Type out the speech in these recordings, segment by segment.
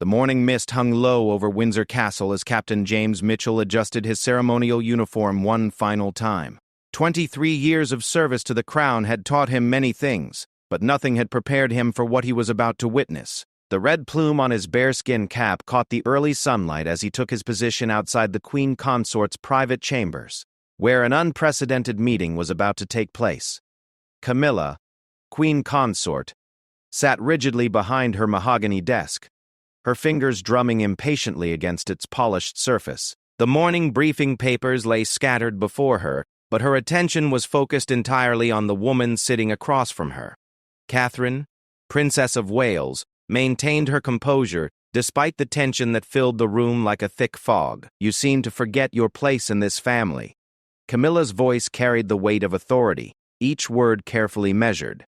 The morning mist hung low over Windsor Castle as Captain James Mitchell adjusted his ceremonial uniform one final time. 23 years of service to the crown had taught him many things, but nothing had prepared him for what he was about to witness. The red plume on his bearskin cap caught the early sunlight as he took his position outside the Queen Consort's private chambers, where an unprecedented meeting was about to take place. Camilla, Queen Consort, sat rigidly behind her mahogany desk, her fingers drumming impatiently against its polished surface. The morning briefing papers lay scattered before her, but her attention was focused entirely on the woman sitting across from her. Catherine, Princess of Wales, maintained her composure despite the tension that filled the room like a thick fog. "You seem to forget your place in this family." Camilla's voice carried the weight of authority, each word carefully measured.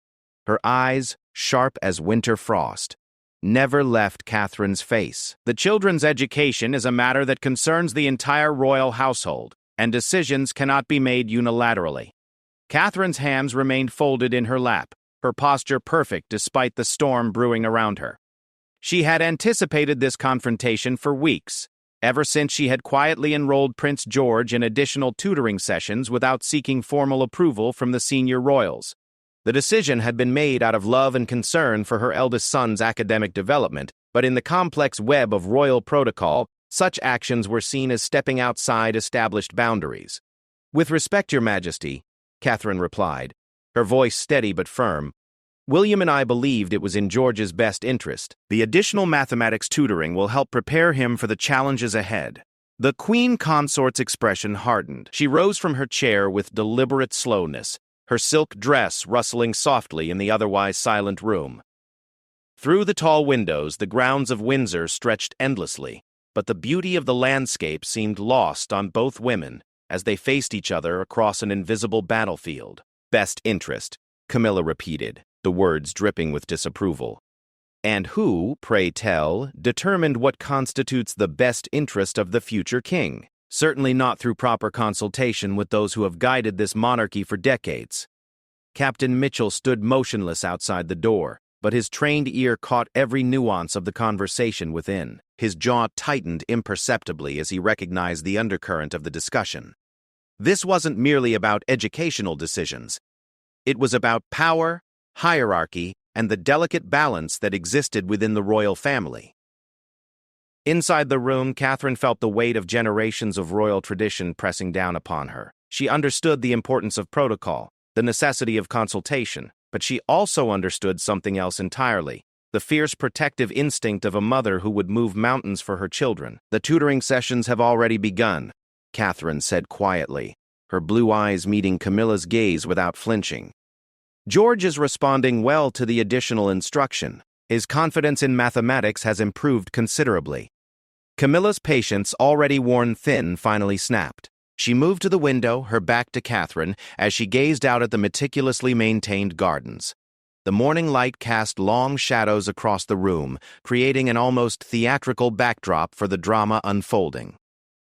Her eyes, sharp as winter frost, never left Catherine's face. "The children's education is a matter that concerns the entire royal household, and decisions cannot be made unilaterally." Catherine's hands remained folded in her lap, her posture perfect despite the storm brewing around her. She had anticipated this confrontation for weeks, ever since she had quietly enrolled Prince George in additional tutoring sessions without seeking formal approval from the senior royals. The decision had been made out of love and concern for her eldest son's academic development, but in the complex web of royal protocol, such actions were seen as stepping outside established boundaries. "With respect, Your Majesty," Catherine replied, her voice steady but firm, "William and I believed it was in George's best interest. The additional mathematics tutoring will help prepare him for the challenges ahead." The Queen Consort's expression hardened. She rose from her chair with deliberate slowness, her silk dress rustling softly in the otherwise silent room. Through the tall windows, the grounds of Windsor stretched endlessly, but the beauty of the landscape seemed lost on both women as they faced each other across an invisible battlefield. "Best interest," Camilla repeated, the words dripping with disapproval. "And who, pray tell, determined what constitutes the best interest of the future king? Certainly not through proper consultation with those who have guided this monarchy for decades." Captain Mitchell stood motionless outside the door, but his trained ear caught every nuance of the conversation within. His jaw tightened imperceptibly as he recognized the undercurrent of the discussion. This wasn't merely about educational decisions. It was about power, hierarchy, and the delicate balance that existed within the royal family. Inside the room, Catherine felt the weight of generations of royal tradition pressing down upon her. She understood the importance of protocol, the necessity of consultation, but she also understood something else entirely: the fierce protective instinct of a mother who would move mountains for her children. "The tutoring sessions have already begun," Catherine said quietly, her blue eyes meeting Camilla's gaze without flinching. "George is responding well to the additional instruction. His confidence in mathematics has improved considerably." Camilla's patience, already worn thin, finally snapped. She moved to the window, her back to Catherine, as she gazed out at the meticulously maintained gardens. The morning light cast long shadows across the room, creating an almost theatrical backdrop for the drama unfolding.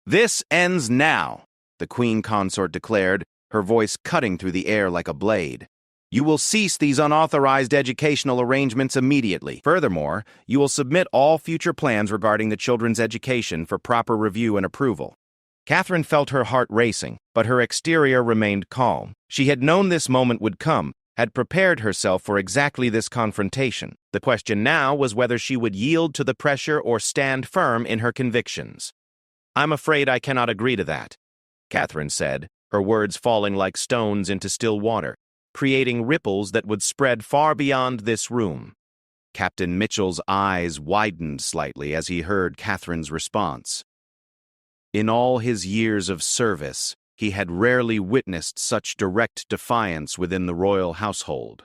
"This ends now," the Queen Consort declared, her voice cutting through the air like a blade. "You will cease these unauthorized educational arrangements immediately. Furthermore, you will submit all future plans regarding the children's education for proper review and approval." Catherine felt her heart racing, but her exterior remained calm. She had known this moment would come, had prepared herself for exactly this confrontation. The question now was whether she would yield to the pressure or stand firm in her convictions. "I'm afraid I cannot agree to that," Catherine said, her words falling like stones into still water, creating ripples that would spread far beyond this room. Captain Mitchell's eyes widened slightly as he heard Catherine's response. In all his years of service, he had rarely witnessed such direct defiance within the royal household.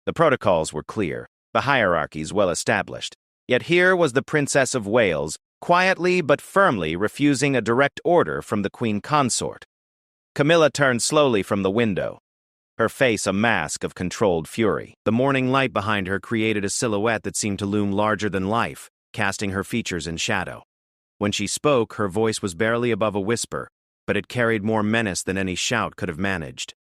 The protocols were clear, the hierarchies well established, yet here was the Princess of Wales, quietly but firmly refusing a direct order from the Queen Consort. Camilla turned slowly from the window, her face a mask of controlled fury. The morning light behind her created a silhouette that seemed to loom larger than life, casting her features in shadow. When she spoke, her voice was barely above a whisper, but it carried more menace than any shout could have managed.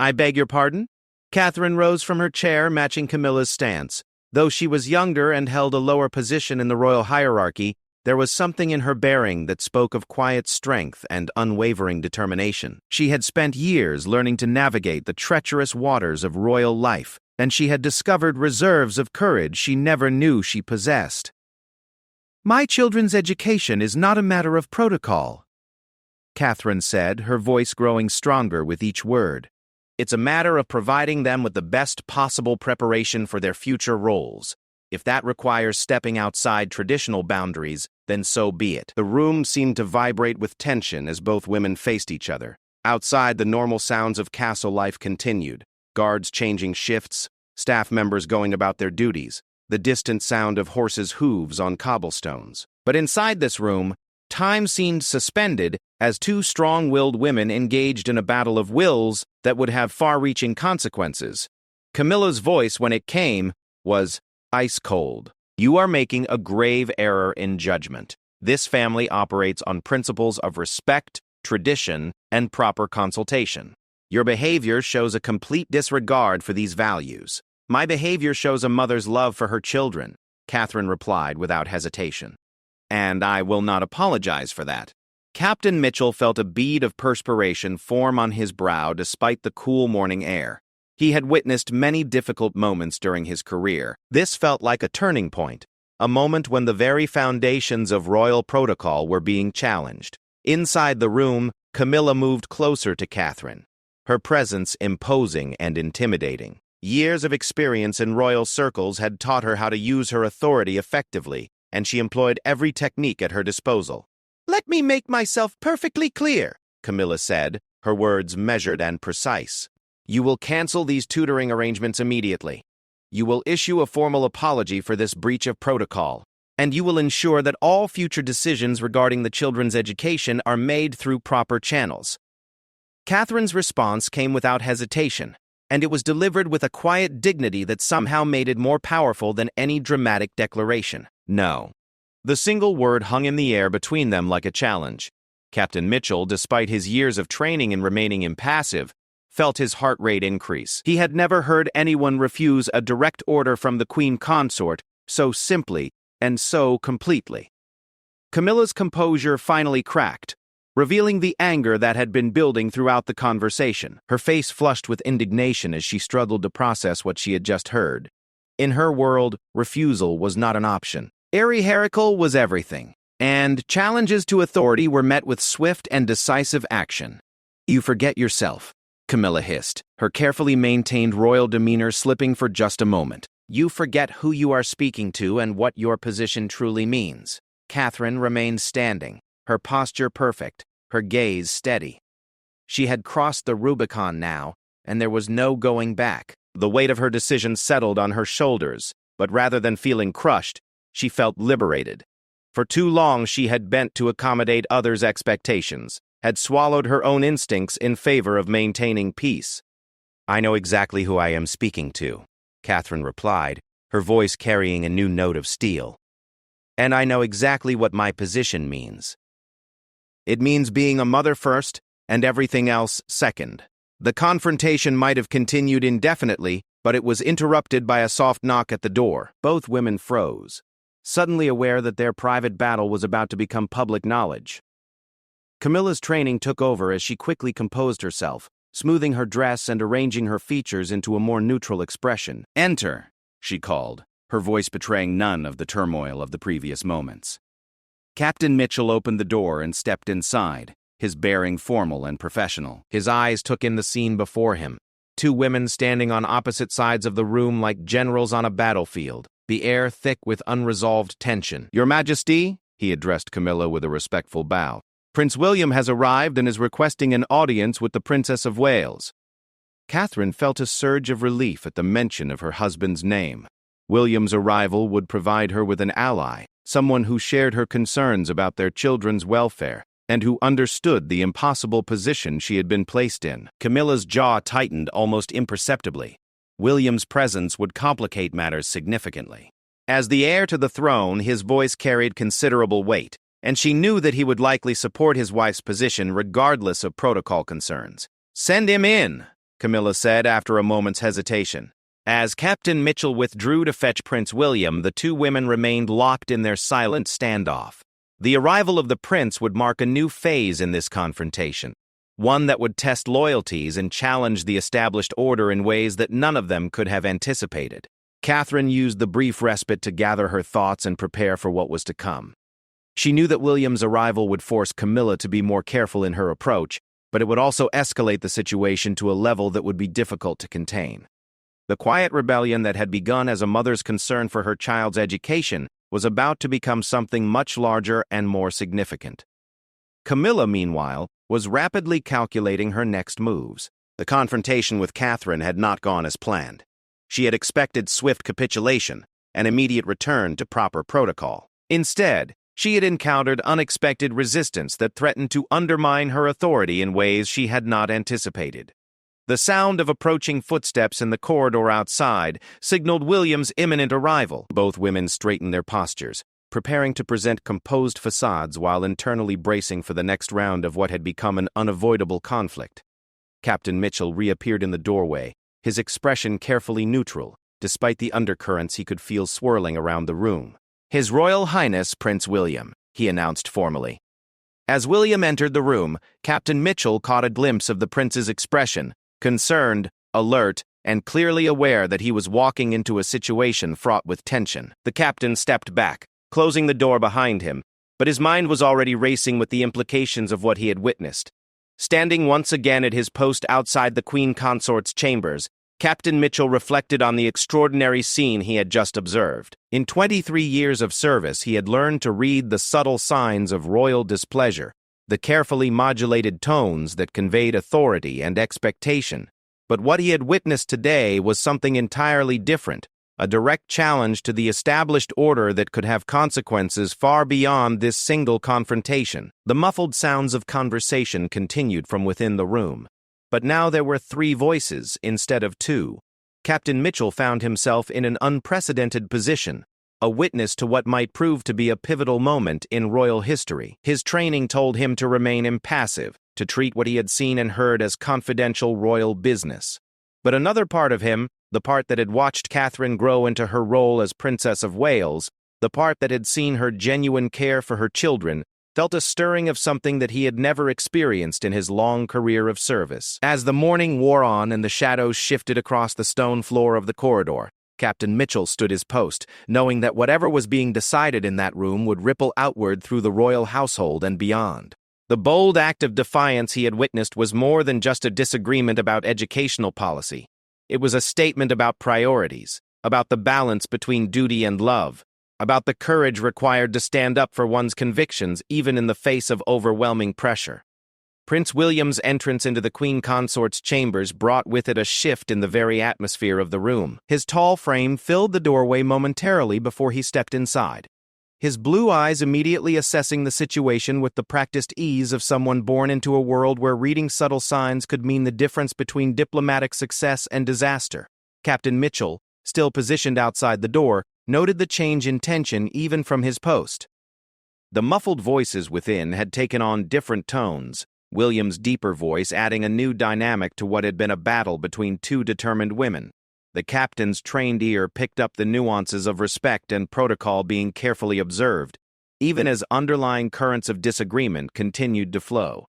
"I beg your pardon?" Catherine rose from her chair, matching Camilla's stance. Though she was younger and held a lower position in the royal hierarchy, there was something in her bearing that spoke of quiet strength and unwavering determination. She had spent years learning to navigate the treacherous waters of royal life, and she had discovered reserves of courage she never knew she possessed. "My children's education is not a matter of protocol," Catherine said, her voice growing stronger with each word. "It's a matter of providing them with the best possible preparation for their future roles. If that requires stepping outside traditional boundaries, then so be it." The room seemed to vibrate with tension as both women faced each other. Outside, the normal sounds of castle life continued. Guards changing shifts, staff members going about their duties, the distant sound of horses' hooves on cobblestones. But inside this room, time seemed suspended as two strong-willed women engaged in a battle of wills that would have far-reaching consequences. Camilla's voice, when it came, was ice cold. "You are making a grave error in judgment. This family operates on principles of respect, tradition, and proper consultation. Your behavior shows a complete disregard for these values." "My behavior shows a mother's love for her children," Catherine replied without hesitation. "And I will not apologize for that." Captain Mitchell felt a bead of perspiration form on his brow despite the cool morning air. He had witnessed many difficult moments during his career. This felt like a turning point, a moment when the very foundations of royal protocol were being challenged. Inside the room, Camilla moved closer to Catherine, her presence imposing and intimidating. Years of experience in royal circles had taught her how to use her authority effectively, and she employed every technique at her disposal. "Let me make myself perfectly clear," Camilla said, her words measured and precise. "You will cancel these tutoring arrangements immediately. You will issue a formal apology for this breach of protocol, and you will ensure that all future decisions regarding the children's education are made through proper channels." Catherine's response came without hesitation, and it was delivered with a quiet dignity that somehow made it more powerful than any dramatic declaration. "No." The single word hung in the air between them like a challenge. Captain Mitchell, despite his years of training in remaining impassive, felt his heart rate increase. He had never heard anyone refuse a direct order from the Queen Consort so simply and so completely. Camilla's composure finally cracked, revealing the anger that had been building throughout the conversation. Her face flushed with indignation as she struggled to process what she had just heard. In her world, refusal was not an option. Hierarchical was everything, and challenges to authority were met with swift and decisive action. "You forget yourself," Camilla hissed, her carefully maintained royal demeanor slipping for just a moment. "You forget who you are speaking to and what your position truly means." Catherine remained standing, her posture perfect, her gaze steady. She had crossed the Rubicon now, and there was no going back. The weight of her decision settled on her shoulders, but rather than feeling crushed, she felt liberated. For too long she had bent to accommodate others' expectations, had swallowed her own instincts in favor of maintaining peace. "I know exactly who I am speaking to," Catherine replied, her voice carrying a new note of steel. "And I know exactly what my position means. It means being a mother first and everything else second." The confrontation might have continued indefinitely, but it was interrupted by a soft knock at the door. Both women froze, suddenly aware that their private battle was about to become public knowledge. Camilla's training took over as she quickly composed herself, smoothing her dress and arranging her features into a more neutral expression. "Enter," she called, her voice betraying none of the turmoil of the previous moments. Captain Mitchell opened the door and stepped inside, his bearing formal and professional. His eyes took in the scene before him, two women standing on opposite sides of the room like generals on a battlefield, the air thick with unresolved tension. "Your Majesty," he addressed Camilla with a respectful bow, "Prince William has arrived and is requesting an audience with the Princess of Wales." Catherine felt a surge of relief at the mention of her husband's name. William's arrival would provide her with an ally, someone who shared her concerns about their children's welfare, and who understood the impossible position she had been placed in. Camilla's jaw tightened almost imperceptibly. William's presence would complicate matters significantly. As the heir to the throne, his voice carried considerable weight, and she knew that he would likely support his wife's position regardless of protocol concerns. "Send him in," Camilla said after a moment's hesitation. As Captain Mitchell withdrew to fetch Prince William, the two women remained locked in their silent standoff. The arrival of the prince would mark a new phase in this confrontation, one that would test loyalties and challenge the established order in ways that none of them could have anticipated. Catherine used the brief respite to gather her thoughts and prepare for what was to come. She knew that William's arrival would force Camilla to be more careful in her approach, but it would also escalate the situation to a level that would be difficult to contain. The quiet rebellion that had begun as a mother's concern for her child's education was about to become something much larger and more significant. Camilla, meanwhile, was rapidly calculating her next moves. The confrontation with Catherine had not gone as planned. She had expected swift capitulation, an immediate return to proper protocol. Instead, she had encountered unexpected resistance that threatened to undermine her authority in ways she had not anticipated. The sound of approaching footsteps in the corridor outside signaled William's imminent arrival. Both women straightened their postures, preparing to present composed facades while internally bracing for the next round of what had become an unavoidable conflict. Captain Mitchell reappeared in the doorway, his expression carefully neutral, despite the undercurrents he could feel swirling around the room. "His Royal Highness Prince William," he announced formally. As William entered the room, Captain Mitchell caught a glimpse of the prince's expression, concerned, alert, and clearly aware that he was walking into a situation fraught with tension. The captain stepped back, closing the door behind him, but his mind was already racing with the implications of what he had witnessed. Standing once again at his post outside the Queen Consort's chambers, Captain Mitchell reflected on the extraordinary scene he had just observed. In 23 years of service, he had learned to read the subtle signs of royal displeasure, the carefully modulated tones that conveyed authority and expectation. But what he had witnessed today was something entirely different, a direct challenge to the established order that could have consequences far beyond this single confrontation. The muffled sounds of conversation continued from within the room. But now there were 3 voices instead of 2. Captain Mitchell found himself in an unprecedented position, a witness to what might prove to be a pivotal moment in royal history. His training told him to remain impassive, to treat what he had seen and heard as confidential royal business. But another part of him, the part that had watched Catherine grow into her role as Princess of Wales, the part that had seen her genuine care for her children, felt a stirring of something that he had never experienced in his long career of service. As the morning wore on and the shadows shifted across the stone floor of the corridor, Captain Mitchell stood his post, knowing that whatever was being decided in that room would ripple outward through the royal household and beyond. The bold act of defiance he had witnessed was more than just a disagreement about educational policy. It was a statement about priorities, about the balance between duty and love, about the courage required to stand up for one's convictions even in the face of overwhelming pressure. Prince William's entrance into the Queen Consort's chambers brought with it a shift in the very atmosphere of the room. His tall frame filled the doorway momentarily before he stepped inside, his blue eyes immediately assessing the situation with the practiced ease of someone born into a world where reading subtle signs could mean the difference between diplomatic success and disaster. Captain Mitchell, still positioned outside the door, noted the change in tension even from his post. The muffled voices within had taken on different tones, William's deeper voice adding a new dynamic to what had been a battle between 2 determined women. The captain's trained ear picked up the nuances of respect and protocol being carefully observed, even as underlying currents of disagreement continued to flow.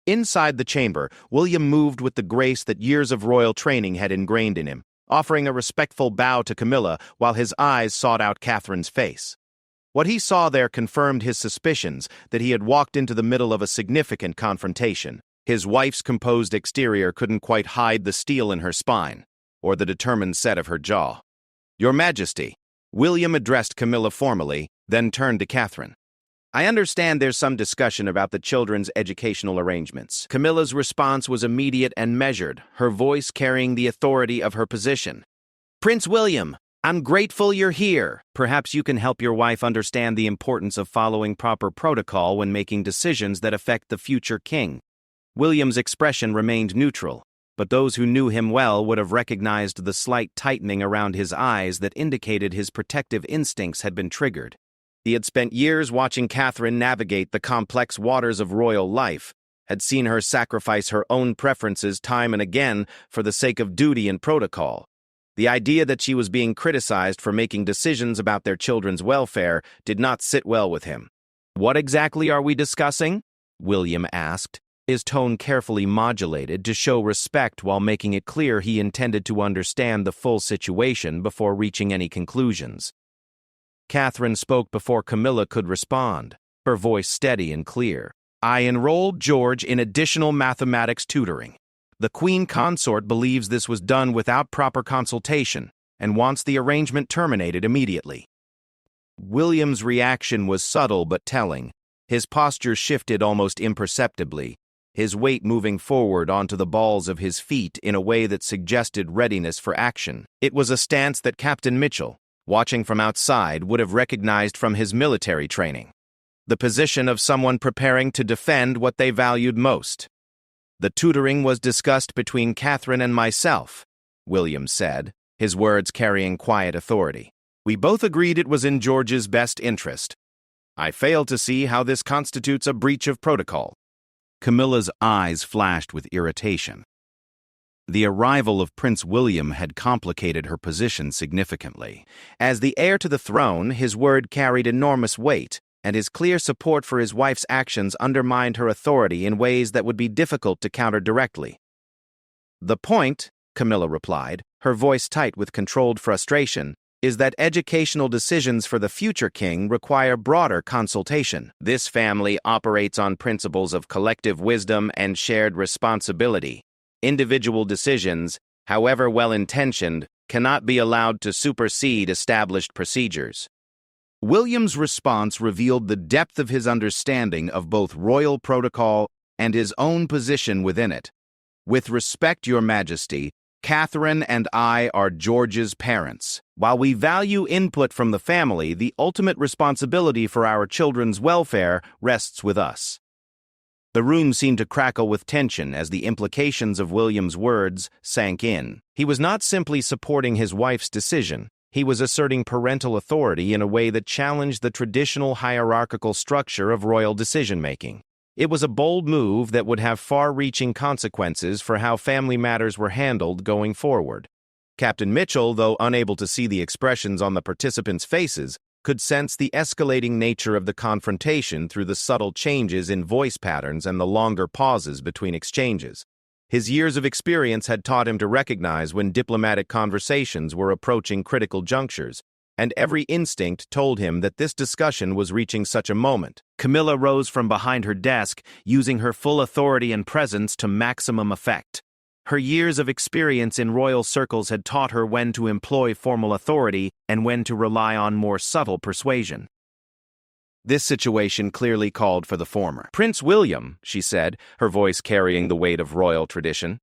Inside the chamber, William moved with the grace that years of royal training had ingrained in him, offering a respectful bow to Camilla while his eyes sought out Catherine's face. What he saw there confirmed his suspicions that he had walked into the middle of a significant confrontation. His wife's composed exterior couldn't quite hide the steel in her spine, or the determined set of her jaw. "Your Majesty," William addressed Camilla formally, then turned to Catherine. "I understand there's some discussion about the children's educational arrangements." Camilla's response was immediate and measured, her voice carrying the authority of her position. "Prince William, I'm grateful you're here. Perhaps you can help your wife understand the importance of following proper protocol when making decisions that affect the future king." William's expression remained neutral, but those who knew him well would have recognized the slight tightening around his eyes that indicated his protective instincts had been triggered. He had spent years watching Catherine navigate the complex waters of royal life, had seen her sacrifice her own preferences time and again for the sake of duty and protocol. The idea that she was being criticized for making decisions about their children's welfare did not sit well with him. "What exactly are we discussing?" William asked, his tone carefully modulated to show respect while making it clear he intended to understand the full situation before reaching any conclusions. Catherine spoke before Camilla could respond, her voice steady and clear. "I enrolled George in additional mathematics tutoring. The Queen Consort believes this was done without proper consultation and wants the arrangement terminated immediately." William's reaction was subtle but telling. His posture shifted almost imperceptibly, his weight moving forward onto the balls of his feet in a way that suggested readiness for action. It was a stance that Captain Mitchell, watching from outside, would have recognized from his military training. The position of someone preparing to defend what they valued most. "The tutoring was discussed between Catherine and myself," William said, his words carrying quiet authority. "We both agreed it was in George's best interest. I fail to see how this constitutes a breach of protocol." Camilla's eyes flashed with irritation. The arrival of Prince William had complicated her position significantly. As the heir to the throne, his word carried enormous weight, and his clear support for his wife's actions undermined her authority in ways that would be difficult to counter directly. "The point," Camilla replied, her voice tight with controlled frustration, "is that educational decisions for the future king require broader consultation. This family operates on principles of collective wisdom and shared responsibility. Individual decisions, however well-intentioned, cannot be allowed to supersede established procedures." William's response revealed the depth of his understanding of both royal protocol and his own position within it. "With respect, Your Majesty, Catherine and I are George's parents. While we value input from the family, the ultimate responsibility for our children's welfare rests with us." The room seemed to crackle with tension as the implications of William's words sank in. He was not simply supporting his wife's decision. He was asserting parental authority in a way that challenged the traditional hierarchical structure of royal decision-making. It was a bold move that would have far-reaching consequences for how family matters were handled going forward. Captain Mitchell, though unable to see the expressions on the participants' faces, could sense the escalating nature of the confrontation through the subtle changes in voice patterns and the longer pauses between exchanges. His years of experience had taught him to recognize when diplomatic conversations were approaching critical junctures, and every instinct told him that this discussion was reaching such a moment. Camilla rose from behind her desk, using her full authority and presence to maximum effect. Her years of experience in royal circles had taught her when to employ formal authority and when to rely on more subtle persuasion. This situation clearly called for the former. "Prince William," she said, her voice carrying the weight of royal tradition,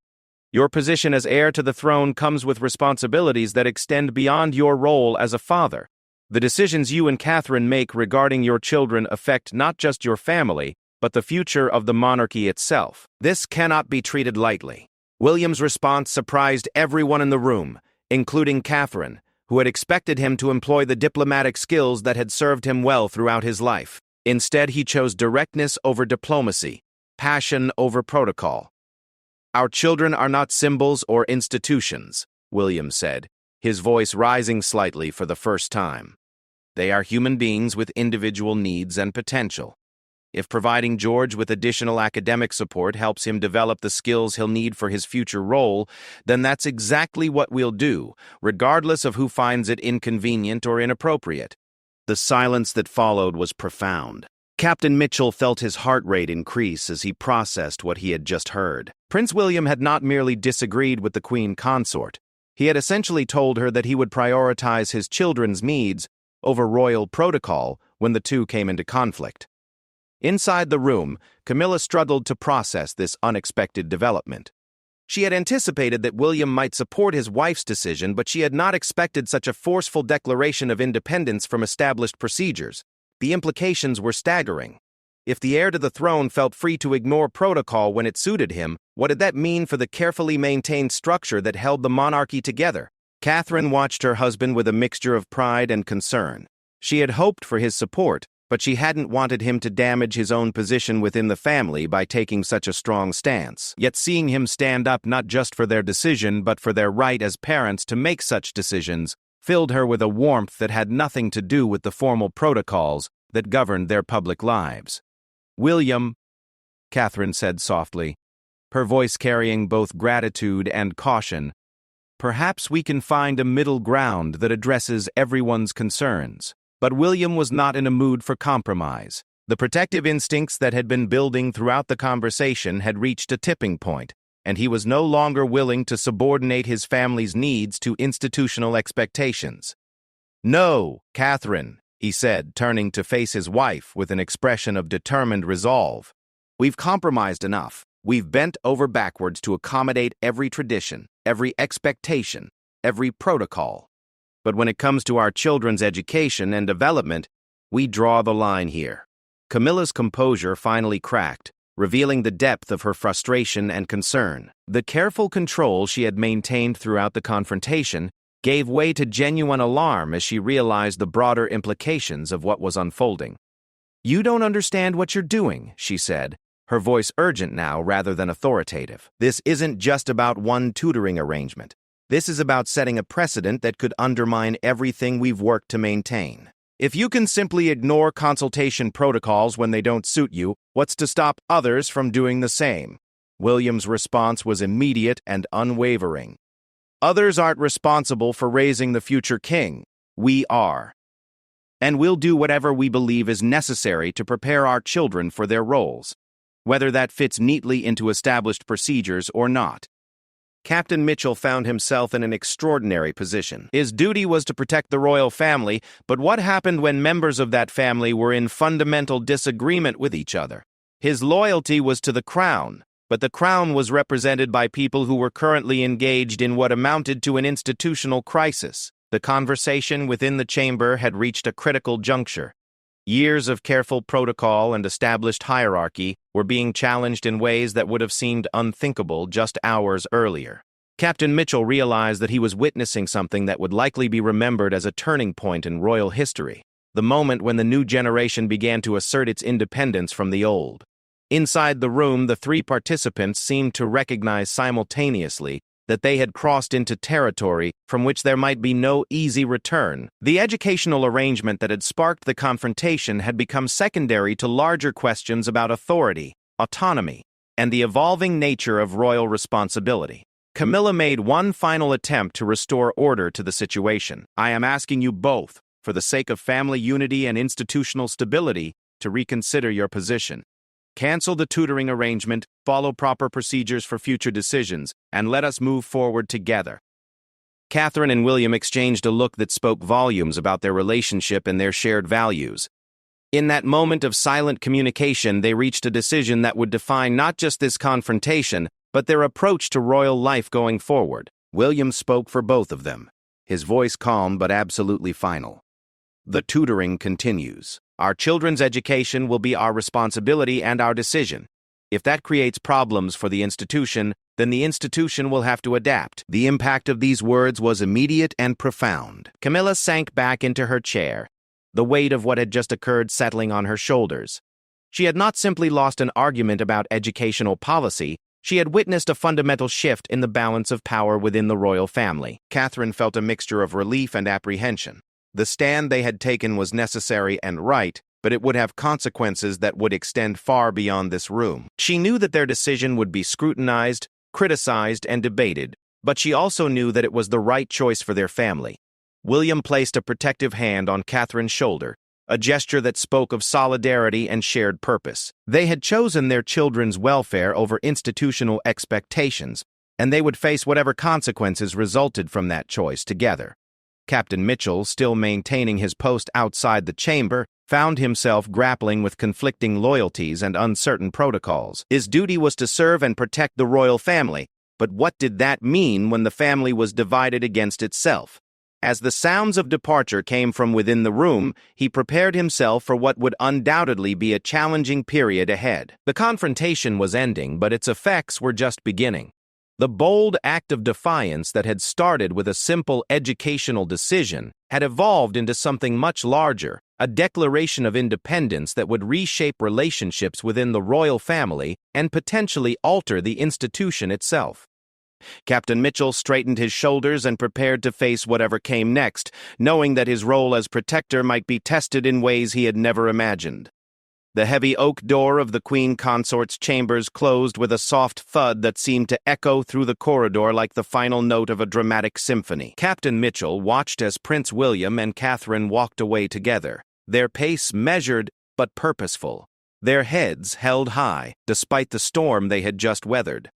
"your position as heir to the throne comes with responsibilities that extend beyond your role as a father. The decisions you and Catherine make regarding your children affect not just your family, but the future of the monarchy itself. This cannot be treated lightly." William's response surprised everyone in the room, including Catherine, who had expected him to employ the diplomatic skills that had served him well throughout his life. Instead, he chose directness over diplomacy, passion over protocol. "Our children are not symbols or institutions," William said, his voice rising slightly for the first time. "They are human beings with individual needs and potential. If providing George with additional academic support helps him develop the skills he'll need for his future role, then that's exactly what we'll do, regardless of who finds it inconvenient or inappropriate." The silence that followed was profound. Captain Mitchell felt his heart rate increase as he processed what he had just heard. Prince William had not merely disagreed with the Queen Consort. He had essentially told her that he would prioritize his children's needs over royal protocol when the two came into conflict. Inside the room, Camilla struggled to process this unexpected development. She had anticipated that William might support his wife's decision, but she had not expected such a forceful declaration of independence from established procedures. The implications were staggering. If the heir to the throne felt free to ignore protocol when it suited him, what did that mean for the carefully maintained structure that held the monarchy together? Catherine watched her husband with a mixture of pride and concern. She had hoped for his support, but she hadn't wanted him to damage his own position within the family by taking such a strong stance. Yet seeing him stand up not just for their decision but for their right as parents to make such decisions filled her with a warmth that had nothing to do with the formal protocols that governed their public lives. "William," Catherine said softly, her voice carrying both gratitude and caution, "perhaps we can find a middle ground that addresses everyone's concerns." But William was not in a mood for compromise. The protective instincts that had been building throughout the conversation had reached a tipping point, and he was no longer willing to subordinate his family's needs to institutional expectations. "No, Catherine," he said, turning to face his wife with an expression of determined resolve. "We've compromised enough. We've bent over backwards to accommodate every tradition, every expectation, every protocol. But when it comes to our children's education and development, we draw the line here." Camilla's composure finally cracked, revealing the depth of her frustration and concern. The careful control she had maintained throughout the confrontation gave way to genuine alarm as she realized the broader implications of what was unfolding. "You don't understand what you're doing," she said, her voice urgent now rather than authoritative. "This isn't just about one tutoring arrangement. This is about setting a precedent that could undermine everything we've worked to maintain. If you can simply ignore consultation protocols when they don't suit you, what's to stop others from doing the same?" William's response was immediate and unwavering. "Others aren't responsible for raising the future king. We are. And we'll do whatever we believe is necessary to prepare our children for their roles, whether that fits neatly into established procedures or not." Captain Mitchell found himself in an extraordinary position. His duty was to protect the royal family, but what happened when members of that family were in fundamental disagreement with each other? His loyalty was to the crown, but the crown was represented by people who were currently engaged in what amounted to an institutional crisis. The conversation within the chamber had reached a critical juncture. Years of careful protocol and established hierarchy were being challenged in ways that would have seemed unthinkable just hours earlier. Captain Mitchell realized that he was witnessing something that would likely be remembered as a turning point in royal history, the moment when the new generation began to assert its independence from the old. Inside the room, the three participants seemed to recognize simultaneously that they had crossed into territory from which there might be no easy return. The educational arrangement that had sparked the confrontation had become secondary to larger questions about authority, autonomy, and the evolving nature of royal responsibility. Camilla made one final attempt to restore order to the situation. "I am asking you both, for the sake of family unity and institutional stability, to reconsider your position. Cancel the tutoring arrangement, follow proper procedures for future decisions, and let us move forward together." Catherine and William exchanged a look that spoke volumes about their relationship and their shared values. In that moment of silent communication, they reached a decision that would define not just this confrontation, but their approach to royal life going forward. William spoke for both of them, his voice calm but absolutely final. "The tutoring continues. Our children's education will be our responsibility and our decision. If that creates problems for the institution, then the institution will have to adapt." The impact of these words was immediate and profound. Camilla sank back into her chair, the weight of what had just occurred settling on her shoulders. She had not simply lost an argument about educational policy, she had witnessed a fundamental shift in the balance of power within the royal family. Catherine felt a mixture of relief and apprehension. The stand they had taken was necessary and right, but it would have consequences that would extend far beyond this room. She knew that their decision would be scrutinized, criticized, and debated, but she also knew that it was the right choice for their family. William placed a protective hand on Catherine's shoulder, a gesture that spoke of solidarity and shared purpose. They had chosen their children's welfare over institutional expectations, and they would face whatever consequences resulted from that choice together. Captain Mitchell, still maintaining his post outside the chamber, found himself grappling with conflicting loyalties and uncertain protocols. His duty was to serve and protect the royal family, but what did that mean when the family was divided against itself? As the sounds of departure came from within the room, he prepared himself for what would undoubtedly be a challenging period ahead. The confrontation was ending, but its effects were just beginning. The bold act of defiance that had started with a simple educational decision had evolved into something much larger, a declaration of independence that would reshape relationships within the royal family and potentially alter the institution itself. Captain Mitchell straightened his shoulders and prepared to face whatever came next, knowing that his role as protector might be tested in ways he had never imagined. The heavy oak door of the Queen Consort's chambers closed with a soft thud that seemed to echo through the corridor like the final note of a dramatic symphony. Captain Mitchell watched as Prince William and Catherine walked away together, their pace measured but purposeful, their heads held high despite the storm they had just weathered.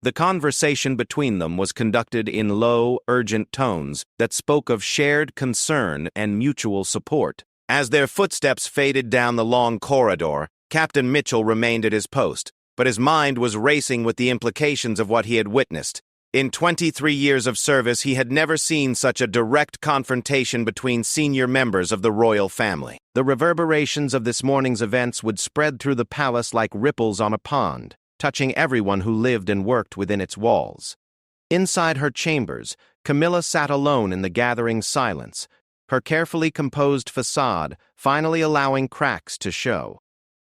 The conversation between them was conducted in low, urgent tones that spoke of shared concern and mutual support. As their footsteps faded down the long corridor, Captain Mitchell remained at his post, but his mind was racing with the implications of what he had witnessed. In 23 years of service, he had never seen such a direct confrontation between senior members of the royal family. The reverberations of this morning's events would spread through the palace like ripples on a pond, touching everyone who lived and worked within its walls. Inside her chambers, Camilla sat alone in the gathering silence, her carefully composed facade finally allowing cracks to show.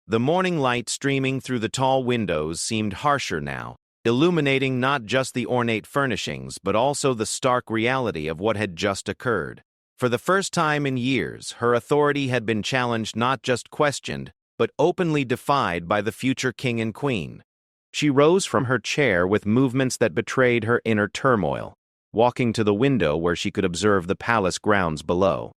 The morning light streaming through the tall windows seemed harsher now, illuminating not just the ornate furnishings but also the stark reality of what had just occurred. For the first time in years, her authority had been challenged, not just questioned, but openly defied by the future king and queen. She rose from her chair with movements that betrayed her inner turmoil, walking to the window where she could observe the palace grounds below.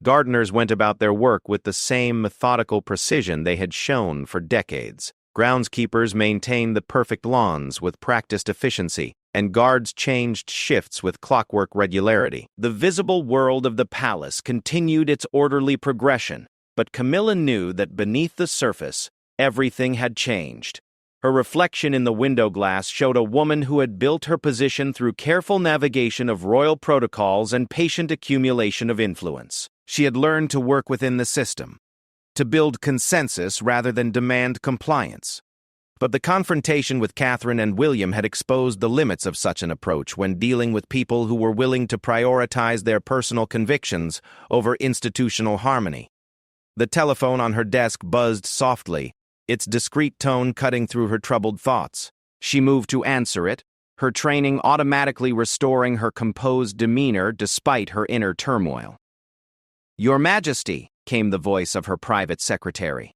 Gardeners went about their work with the same methodical precision they had shown for decades. Groundskeepers maintained the perfect lawns with practiced efficiency, and guards changed shifts with clockwork regularity. The visible world of the palace continued its orderly progression, but Camilla knew that beneath the surface, everything had changed. Her reflection in the window glass showed a woman who had built her position through careful navigation of royal protocols and patient accumulation of influence. She had learned to work within the system, to build consensus rather than demand compliance. But the confrontation with Catherine and William had exposed the limits of such an approach when dealing with people who were willing to prioritize their personal convictions over institutional harmony. The telephone on her desk buzzed softly, its discreet tone cutting through her troubled thoughts. She moved to answer it, her training automatically restoring her composed demeanor despite her inner turmoil. "Your Majesty," came the voice of her private secretary.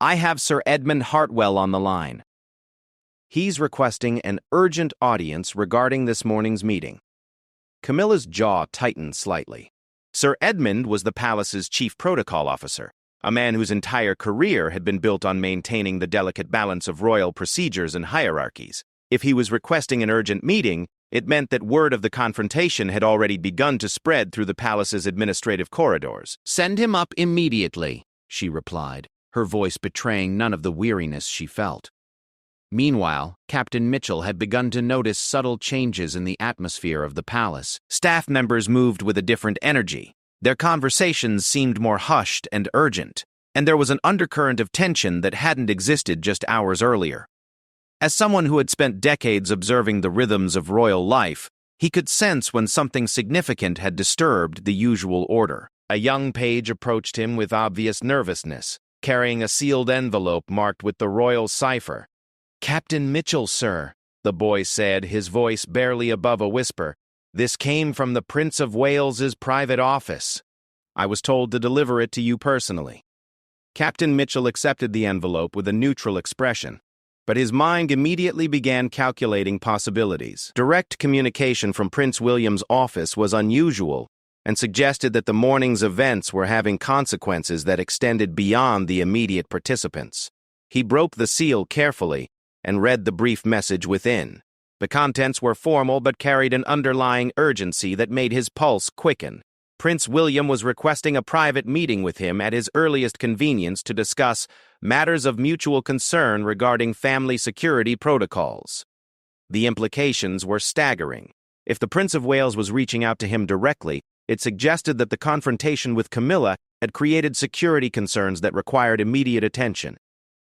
"I have Sir Edmund Hartwell on the line. He's requesting an urgent audience regarding this morning's meeting." Camilla's jaw tightened slightly. Sir Edmund was the palace's chief protocol officer, a man whose entire career had been built on maintaining the delicate balance of royal procedures and hierarchies. If he was requesting an urgent meeting, it meant that word of the confrontation had already begun to spread through the palace's administrative corridors. "Send him up immediately," she replied, her voice betraying none of the weariness she felt. Meanwhile, Captain Mitchell had begun to notice subtle changes in the atmosphere of the palace. Staff members moved with a different energy. Their conversations seemed more hushed and urgent, and there was an undercurrent of tension that hadn't existed just hours earlier. As someone who had spent decades observing the rhythms of royal life, he could sense when something significant had disturbed the usual order. A young page approached him with obvious nervousness, carrying a sealed envelope marked with the royal cipher. "Captain Mitchell, sir," the boy said, his voice barely above a whisper. "This came from the Prince of Wales's private office. I was told to deliver it to you personally." Captain Mitchell accepted the envelope with a neutral expression, but his mind immediately began calculating possibilities. Direct communication from Prince William's office was unusual and suggested that the morning's events were having consequences that extended beyond the immediate participants. He broke the seal carefully and read the brief message within. The contents were formal but carried an underlying urgency that made his pulse quicken. Prince William was requesting a private meeting with him at his earliest convenience to discuss matters of mutual concern regarding family security protocols. The implications were staggering. If the Prince of Wales was reaching out to him directly, it suggested that the confrontation with Camilla had created security concerns that required immediate attention.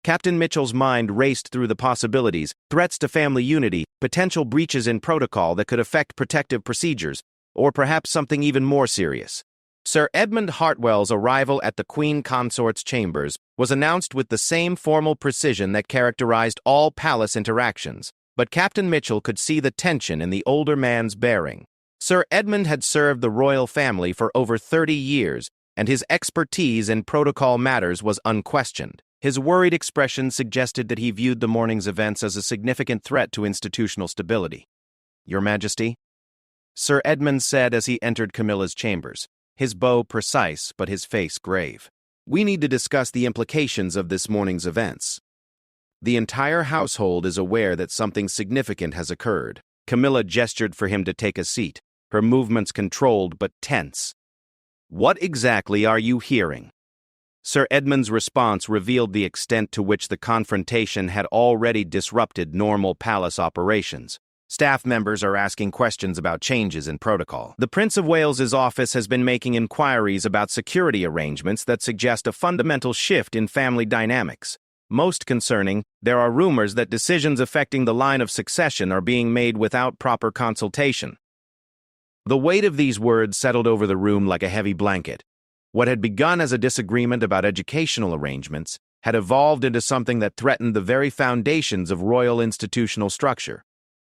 Captain Mitchell's mind raced through the possibilities: threats to family unity, potential breaches in protocol that could affect protective procedures, or perhaps something even more serious. Sir Edmund Hartwell's arrival at the Queen Consort's chambers was announced with the same formal precision that characterized all palace interactions, but Captain Mitchell could see the tension in the older man's bearing. Sir Edmund had served the royal family for over 30 years, and his expertise in protocol matters was unquestioned. His worried expression suggested that he viewed the morning's events as a significant threat to institutional stability. "Your Majesty?" Sir Edmund said as he entered Camilla's chambers, his bow precise but his face grave. "We need to discuss the implications of this morning's events. The entire household is aware that something significant has occurred." Camilla gestured for him to take a seat, her movements controlled but tense. "What exactly are you hearing?" Sir Edmund's response revealed the extent to which the confrontation had already disrupted normal palace operations. Staff members are asking questions about changes in protocol. The Prince of Wales's office has been making inquiries about security arrangements that suggest a fundamental shift in family dynamics. Most concerning, there are rumors that decisions affecting the line of succession are being made without proper consultation. The weight of these words settled over the room like a heavy blanket. What had begun as a disagreement about educational arrangements had evolved into something that threatened the very foundations of royal institutional structure.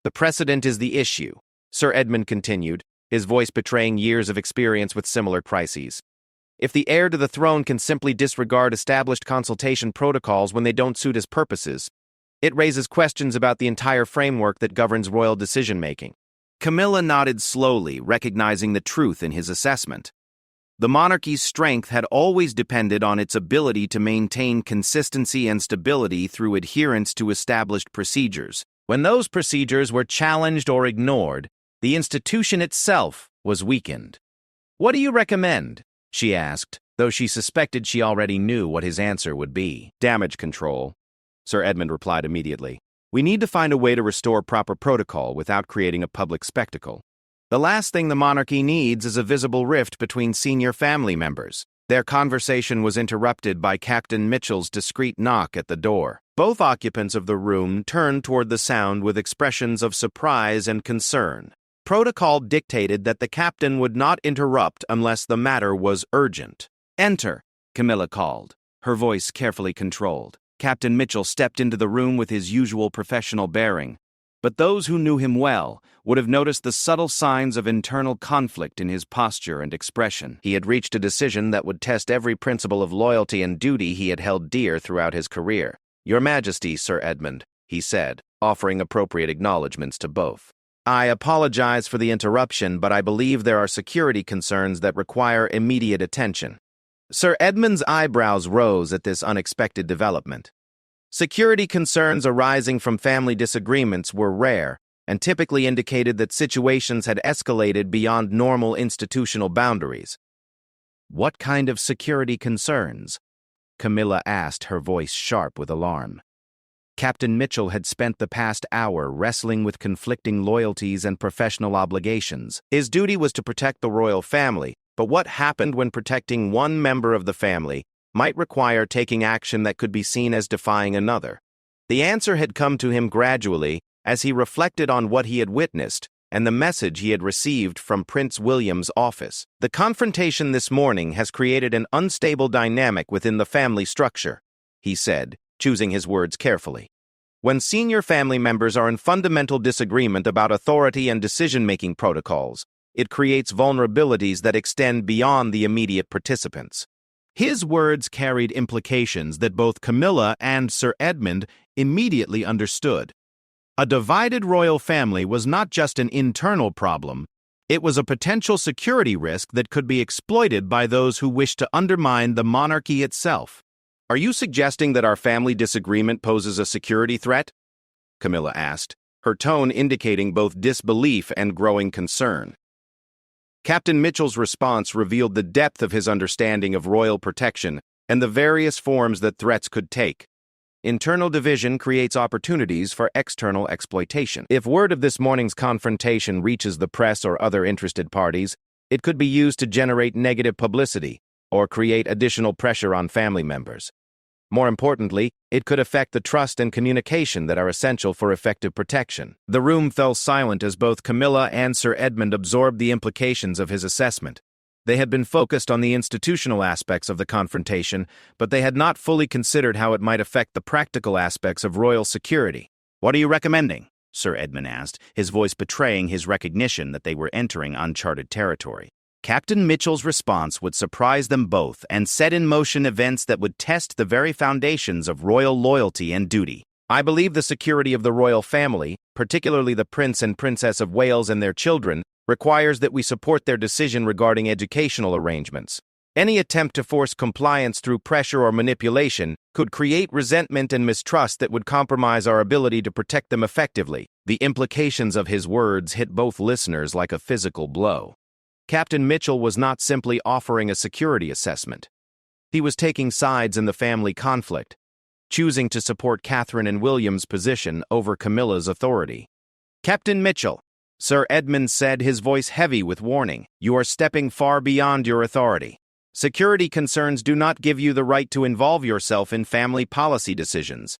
"The precedent is the issue," Sir Edmund continued, his voice betraying years of experience with similar crises. "If the heir to the throne can simply disregard established consultation protocols when they don't suit his purposes, it raises questions about the entire framework that governs royal decision-making." Camilla nodded slowly, recognizing the truth in his assessment. The monarchy's strength had always depended on its ability to maintain consistency and stability through adherence to established procedures. When those procedures were challenged or ignored, the institution itself was weakened. "What do you recommend?" she asked, though she suspected she already knew what his answer would be. "Damage control," Sir Edmund replied immediately. "We need to find a way to restore proper protocol without creating a public spectacle. The last thing the monarchy needs is a visible rift between senior family members." Their conversation was interrupted by Captain Mitchell's discreet knock at the door. Both occupants of the room turned toward the sound with expressions of surprise and concern. Protocol dictated that the captain would not interrupt unless the matter was urgent. "Enter," Camilla called, her voice carefully controlled. Captain Mitchell stepped into the room with his usual professional bearing, but those who knew him well would have noticed the subtle signs of internal conflict in his posture and expression. He had reached a decision that would test every principle of loyalty and duty he had held dear throughout his career. "Your Majesty, Sir Edmund," he said, offering appropriate acknowledgments to both. "I apologize for the interruption, but I believe there are security concerns that require immediate attention." Sir Edmund's eyebrows rose at this unexpected development. Security concerns arising from family disagreements were rare and typically indicated that situations had escalated beyond normal institutional boundaries. "What kind of security concerns?" Camilla asked, her voice sharp with alarm. Captain Mitchell had spent the past hour wrestling with conflicting loyalties and professional obligations. His duty was to protect the royal family, but what happened when protecting one member of the family might require taking action that could be seen as defying another? The answer had come to him gradually as he reflected on what he had witnessed and the message he had received from Prince William's office. "The confrontation this morning has created an unstable dynamic within the family structure," he said, choosing his words carefully. "When senior family members are in fundamental disagreement about authority and decision-making protocols, it creates vulnerabilities that extend beyond the immediate participants." His words carried implications that both Camilla and Sir Edmund immediately understood. A divided royal family was not just an internal problem, it was a potential security risk that could be exploited by those who wished to undermine the monarchy itself. "Are you suggesting that our family disagreement poses a security threat?" Camilla asked, her tone indicating both disbelief and growing concern. Captain Mitchell's response revealed the depth of his understanding of royal protection and the various forms that threats could take. Internal division creates opportunities for external exploitation. If word of this morning's confrontation reaches the press or other interested parties, it could be used to generate negative publicity or create additional pressure on family members. More importantly, it could affect the trust and communication that are essential for effective protection. The room fell silent as both Camilla and Sir Edmund absorbed the implications of his assessment. They had been focused on the institutional aspects of the confrontation, but they had not fully considered how it might affect the practical aspects of royal security. "What are you recommending?" Sir Edmund asked, his voice betraying his recognition that they were entering uncharted territory. Captain Mitchell's response would surprise them both and set in motion events that would test the very foundations of royal loyalty and duty. "I believe the security of the royal family, particularly the Prince and Princess of Wales and their children, requires that we support their decision regarding educational arrangements. Any attempt to force compliance through pressure or manipulation could create resentment and mistrust that would compromise our ability to protect them effectively." The implications of his words hit both listeners like a physical blow. Captain Mitchell was not simply offering a security assessment. He was taking sides in the family conflict, choosing to support Catherine and William's position over Camilla's authority. "Captain Mitchell," Sir Edmund said, his voice heavy with warning, "you are stepping far beyond your authority. Security concerns do not give you the right to involve yourself in family policy decisions."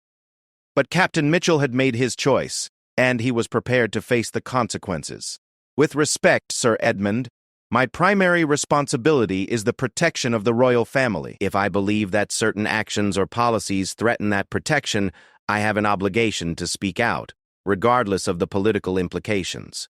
But Captain Mitchell had made his choice, and he was prepared to face the consequences. "With respect, Sir Edmund, my primary responsibility is the protection of the royal family. If I believe that certain actions or policies threaten that protection, I have an obligation to speak out, regardless of the political implications."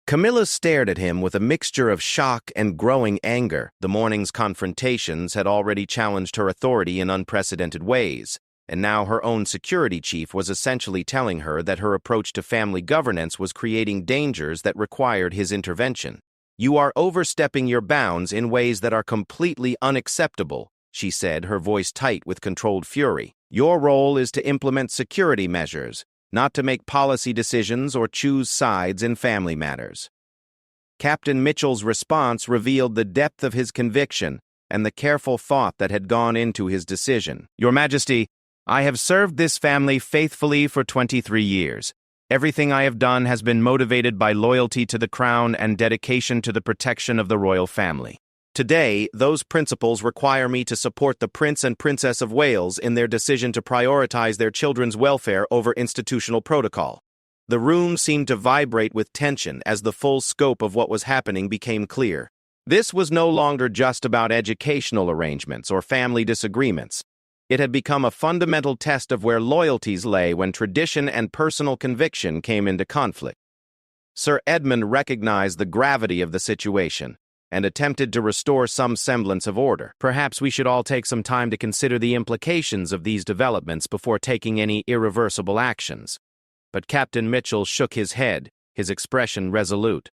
Camilla stared at him with a mixture of shock and growing anger. The morning's confrontations had already challenged her authority in unprecedented ways, and now her own security chief was essentially telling her that her approach to family governance was creating dangers that required his intervention. "You are overstepping your bounds in ways that are completely unacceptable," she said, her voice tight with controlled fury. "Your role is to implement security measures, not to make policy decisions or choose sides in family matters." Captain Mitchell's response revealed the depth of his conviction and the careful thought that had gone into his decision. "Your Majesty, I have served this family faithfully for 23 years. Everything I have done has been motivated by loyalty to the crown and dedication to the protection of the royal family. Today, those principles require me to support the Prince and Princess of Wales in their decision to prioritize their children's welfare over institutional protocol." The room seemed to vibrate with tension as the full scope of what was happening became clear. This was no longer just about educational arrangements or family disagreements. It had become a fundamental test of where loyalties lay when tradition and personal conviction came into conflict. Sir Edmund recognized the gravity of the situation and attempted to restore some semblance of order. "Perhaps we should all take some time to consider the implications of these developments before taking any irreversible actions." But Captain Mitchell shook his head, his expression resolute.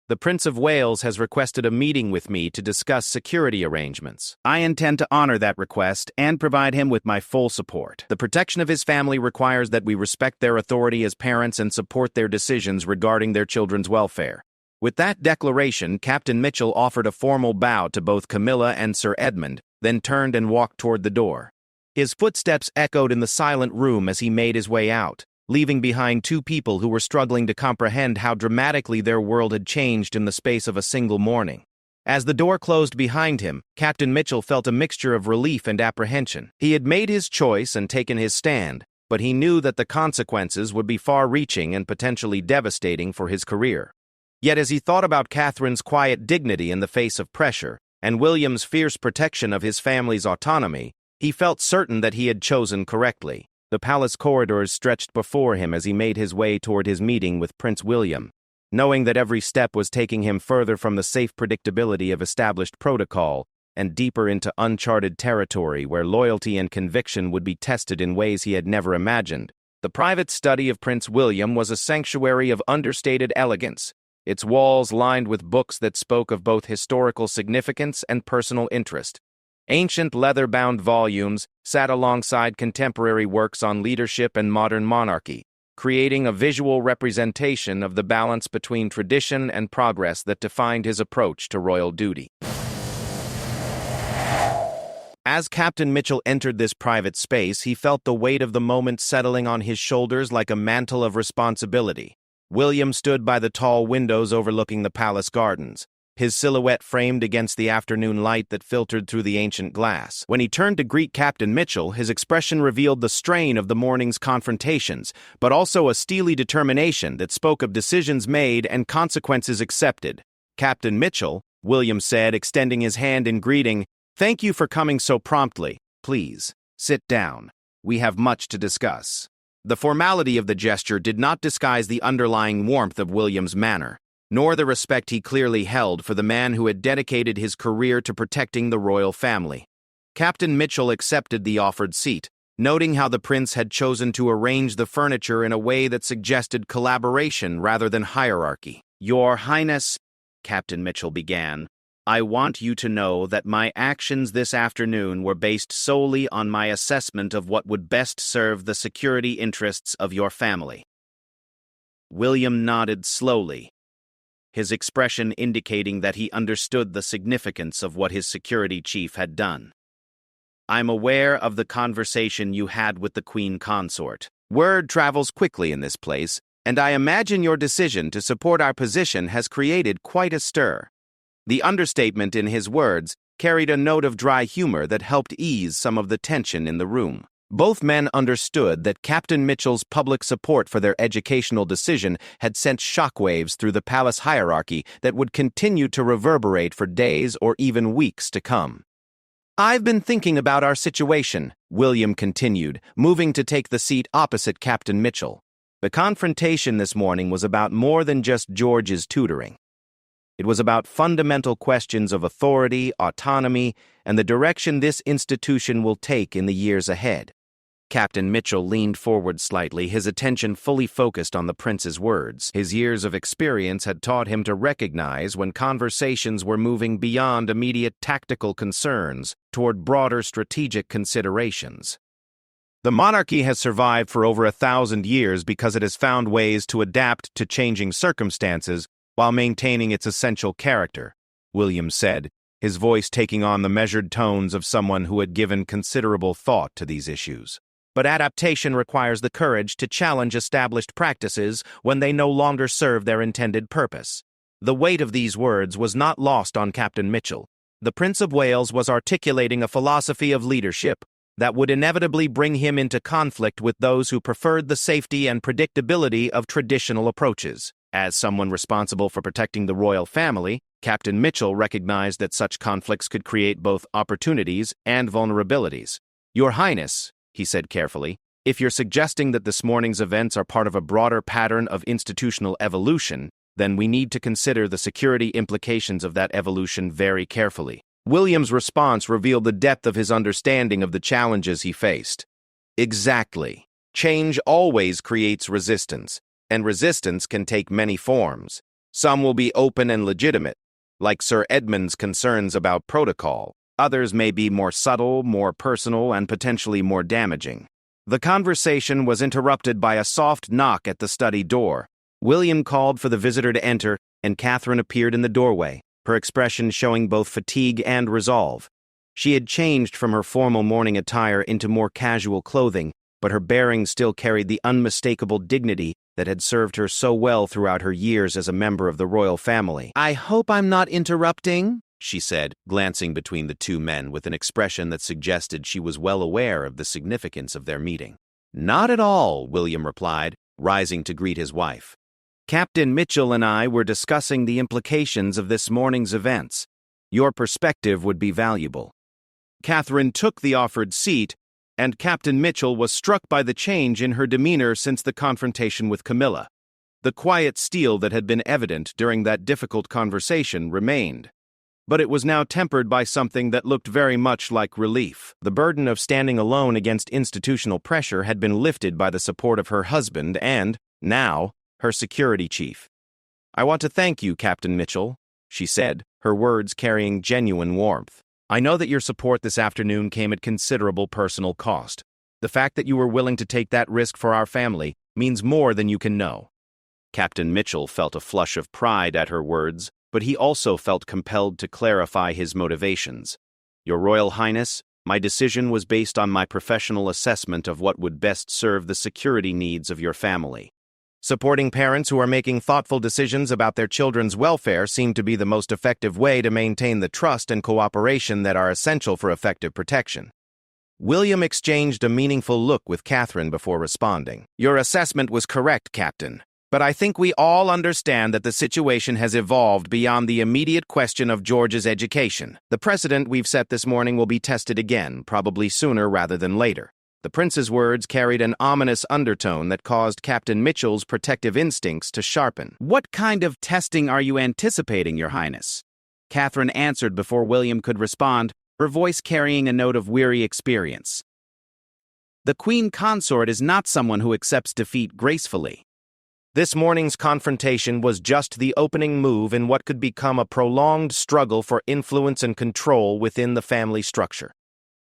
"The Prince of Wales has requested a meeting with me to discuss security arrangements. I intend to honor that request and provide him with my full support. The protection of his family requires that we respect their authority as parents and support their decisions regarding their children's welfare." With that declaration, Captain Mitchell offered a formal bow to both Camilla and Sir Edmund, then turned and walked toward the door. His footsteps echoed in the silent room as he made his way out, leaving behind two people who were struggling to comprehend how dramatically their world had changed in the space of a single morning. As the door closed behind him, Captain Mitchell felt a mixture of relief and apprehension. He had made his choice and taken his stand, but he knew that the consequences would be far-reaching and potentially devastating for his career. Yet as he thought about Catherine's quiet dignity in the face of pressure, and William's fierce protection of his family's autonomy, he felt certain that he had chosen correctly. The palace corridors stretched before him as he made his way toward his meeting with Prince William, knowing that every step was taking him further from the safe predictability of established protocol and deeper into uncharted territory where loyalty and conviction would be tested in ways he had never imagined. The private study of Prince William was a sanctuary of understated elegance, its walls lined with books that spoke of both historical significance and personal interest. Ancient leather-bound volumes sat alongside contemporary works on leadership and modern monarchy, creating a visual representation of the balance between tradition and progress that defined his approach to royal duty. As Captain Mitchell entered this private space, he felt the weight of the moment settling on his shoulders like a mantle of responsibility. William stood by the tall windows overlooking the palace gardens, his silhouette framed against the afternoon light that filtered through the ancient glass. When he turned to greet Captain Mitchell, his expression revealed the strain of the morning's confrontations, but also a steely determination that spoke of decisions made and consequences accepted. "Captain Mitchell," William said, extending his hand in greeting. "Thank you for coming so promptly. Please, sit down. We have much to discuss." The formality of the gesture did not disguise the underlying warmth of William's manner, nor the respect he clearly held for the man who had dedicated his career to protecting the royal family. Captain Mitchell accepted the offered seat, noting how the prince had chosen to arrange the furniture in a way that suggested collaboration rather than hierarchy. "Your Highness," Captain Mitchell began, "I want you to know that my actions this afternoon were based solely on my assessment of what would best serve the security interests of your family." William nodded slowly, his expression indicating that he understood the significance of what his security chief had done. "I'm aware of the conversation you had with the Queen Consort. Word travels quickly in this place, and I imagine your decision to support our position has created quite a stir." The understatement in his words carried a note of dry humor that helped ease some of the tension in the room. Both men understood that Captain Mitchell's public support for their educational decision had sent shockwaves through the palace hierarchy that would continue to reverberate for days or even weeks to come. "I've been thinking about our situation," William continued, moving to take the seat opposite Captain Mitchell. The confrontation this morning was about more than just George's tutoring. It was about fundamental questions of authority, autonomy, and the direction this institution will take in the years ahead. Captain Mitchell leaned forward slightly, his attention fully focused on the prince's words. His years of experience had taught him to recognize when conversations were moving beyond immediate tactical concerns toward broader strategic considerations. The monarchy has survived for over 1,000 years because it has found ways to adapt to changing circumstances while maintaining its essential character, William said, his voice taking on the measured tones of someone who had given considerable thought to these issues. But adaptation requires the courage to challenge established practices when they no longer serve their intended purpose. The weight of these words was not lost on Captain Mitchell. The Prince of Wales was articulating a philosophy of leadership that would inevitably bring him into conflict with those who preferred the safety and predictability of traditional approaches. As someone responsible for protecting the royal family, Captain Mitchell recognized that such conflicts could create both opportunities and vulnerabilities. "Your Highness," he said carefully, "if you're suggesting that this morning's events are part of a broader pattern of institutional evolution, then we need to consider the security implications of that evolution very carefully." William's response revealed the depth of his understanding of the challenges he faced. Exactly. Change always creates resistance, and resistance can take many forms. Some will be open and legitimate, like Sir Edmund's concerns about protocol. Others may be more subtle, more personal, and potentially more damaging. The conversation was interrupted by a soft knock at the study door. William called for the visitor to enter, and Catherine appeared in the doorway, her expression showing both fatigue and resolve. She had changed from her formal morning attire into more casual clothing, but her bearing still carried the unmistakable dignity that had served her so well throughout her years as a member of the royal family. "I hope I'm not interrupting," she said, glancing between the two men with an expression that suggested she was well aware of the significance of their meeting. "Not at all," William replied, rising to greet his wife. "Captain Mitchell and I were discussing the implications of this morning's events. Your perspective would be valuable." Catherine took the offered seat, and Captain Mitchell was struck by the change in her demeanor since the confrontation with Camilla. The quiet steel that had been evident during that difficult conversation remained, but it was now tempered by something that looked very much like relief. The burden of standing alone against institutional pressure had been lifted by the support of her husband and, now, her security chief. "I want to thank you, Captain Mitchell," she said, her words carrying genuine warmth. "I know that your support this afternoon came at considerable personal cost. The fact that you were willing to take that risk for our family means more than you can know." Captain Mitchell felt a flush of pride at her words, but he also felt compelled to clarify his motivations. "Your Royal Highness, my decision was based on my professional assessment of what would best serve the security needs of your family. Supporting parents who are making thoughtful decisions about their children's welfare seemed to be the most effective way to maintain the trust and cooperation that are essential for effective protection." William exchanged a meaningful look with Catherine before responding. "Your assessment was correct, Captain. But I think we all understand that the situation has evolved beyond the immediate question of George's education. The precedent we've set this morning will be tested again, probably sooner rather than later. The prince's words carried an ominous undertone that caused Captain Mitchell's protective instincts to sharpen. "What kind of testing are you anticipating, Your Highness?" Catherine answered before William could respond, her voice carrying a note of weary experience. "The Queen Consort is not someone who accepts defeat gracefully. This morning's confrontation was just the opening move in what could become a prolonged struggle for influence and control within the family structure."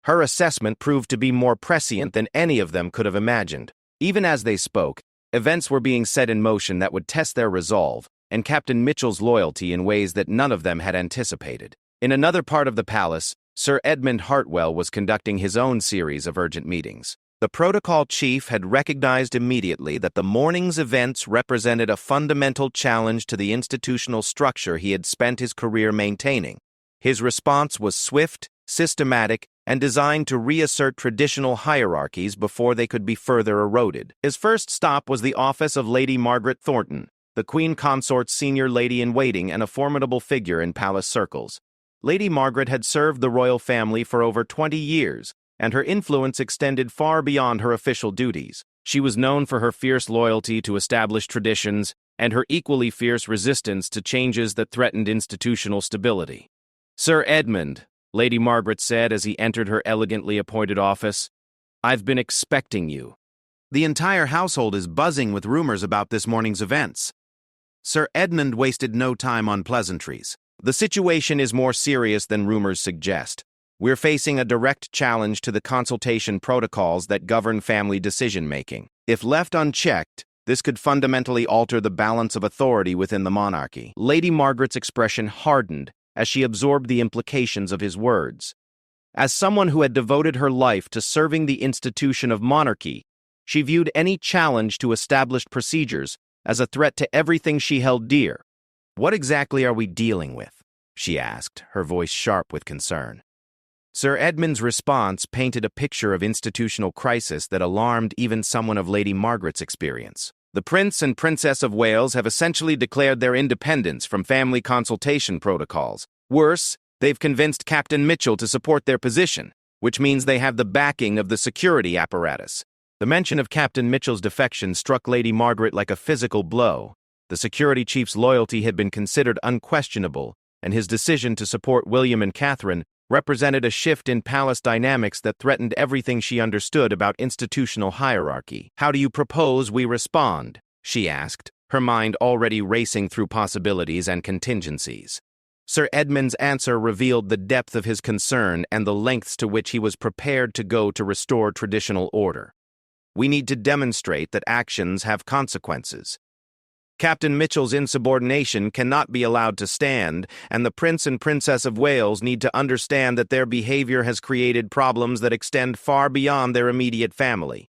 Her assessment proved to be more prescient than any of them could have imagined. Even as they spoke, events were being set in motion that would test their resolve and Captain Mitchell's loyalty in ways that none of them had anticipated. In another part of the palace, Sir Edmund Hartwell was conducting his own series of urgent meetings. The protocol chief had recognized immediately that the morning's events represented a fundamental challenge to the institutional structure he had spent his career maintaining. His response was swift, systematic, and designed to reassert traditional hierarchies before they could be further eroded. His first stop was the office of Lady Margaret Thornton, the Queen Consort's senior lady-in-waiting and a formidable figure in palace circles. Lady Margaret had served the royal family for over 20 years, and her influence extended far beyond her official duties. She was known for her fierce loyalty to established traditions and her equally fierce resistance to changes that threatened institutional stability. "Sir Edmund," Lady Margaret said as he entered her elegantly appointed office, "I've been expecting you. The entire household is buzzing with rumors about this morning's events." Sir Edmund wasted no time on pleasantries. "The situation is more serious than rumors suggest. We're facing a direct challenge to the consultation protocols that govern family decision-making. If left unchecked, this could fundamentally alter the balance of authority within the monarchy." Lady Margaret's expression hardened as she absorbed the implications of his words. As someone who had devoted her life to serving the institution of monarchy, she viewed any challenge to established procedures as a threat to everything she held dear. "What exactly are we dealing with?" she asked, her voice sharp with concern. Sir Edmund's response painted a picture of institutional crisis that alarmed even someone of Lady Margaret's experience. "The Prince and Princess of Wales have essentially declared their independence from family consultation protocols. Worse, they've convinced Captain Mitchell to support their position, which means they have the backing of the security apparatus." The mention of Captain Mitchell's defection struck Lady Margaret like a physical blow. The security chief's loyalty had been considered unquestionable, and his decision to support William and Catherine represented a shift in palace dynamics that threatened everything she understood about institutional hierarchy. "How do you propose we respond?" she asked, her mind already racing through possibilities and contingencies. Sir Edmund's answer revealed the depth of his concern and the lengths to which he was prepared to go to restore traditional order. "We need to demonstrate that actions have consequences. Captain Mitchell's insubordination cannot be allowed to stand, and the Prince and Princess of Wales need to understand that their behavior has created problems that extend far beyond their immediate family."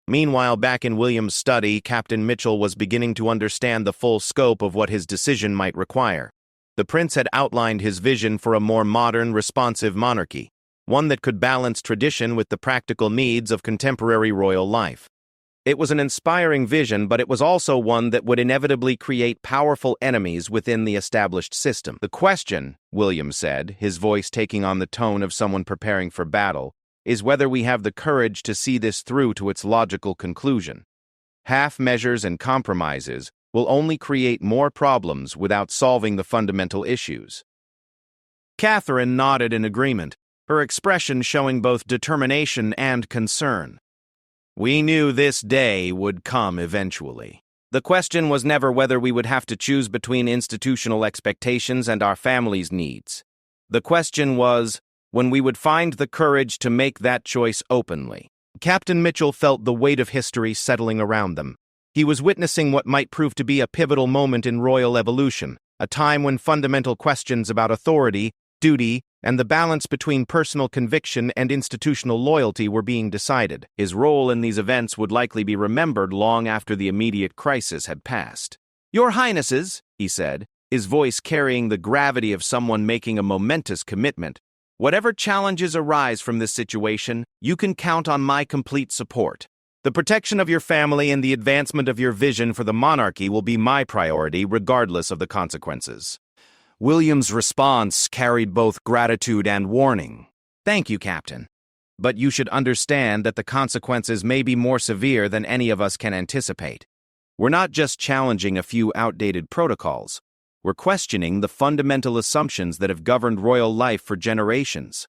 Meanwhile, back in William's study, Captain Mitchell was beginning to understand the full scope of what his decision might require. The prince had outlined his vision for a more modern, responsive monarchy, one that could balance tradition with the practical needs of contemporary royal life. It was an inspiring vision, but it was also one that would inevitably create powerful enemies within the established system. "The question," William said, his voice taking on the tone of someone preparing for battle, "is whether we have the courage to see this through to its logical conclusion. Half measures and compromises will only create more problems without solving the fundamental issues." Catherine nodded in agreement, her expression showing both determination and concern. "We knew this day would come eventually. The question was never whether we would have to choose between institutional expectations and our family's needs. The question was when we would find the courage to make that choice openly." Captain Mitchell felt the weight of history settling around them. He was witnessing what might prove to be a pivotal moment in royal evolution, a time when fundamental questions about authority, duty, and the balance between personal conviction and institutional loyalty were being decided. His role in these events would likely be remembered long after the immediate crisis had passed. "Your Highnesses," he said, his voice carrying the gravity of someone making a momentous commitment, "whatever challenges arise from this situation, you can count on my complete support. The protection of your family and the advancement of your vision for the monarchy will be my priority regardless of the consequences." William's response carried both gratitude and warning. "Thank you, Captain. But you should understand that the consequences may be more severe than any of us can anticipate. We're not just challenging a few outdated protocols. We're questioning the fundamental assumptions that have governed royal life for generations."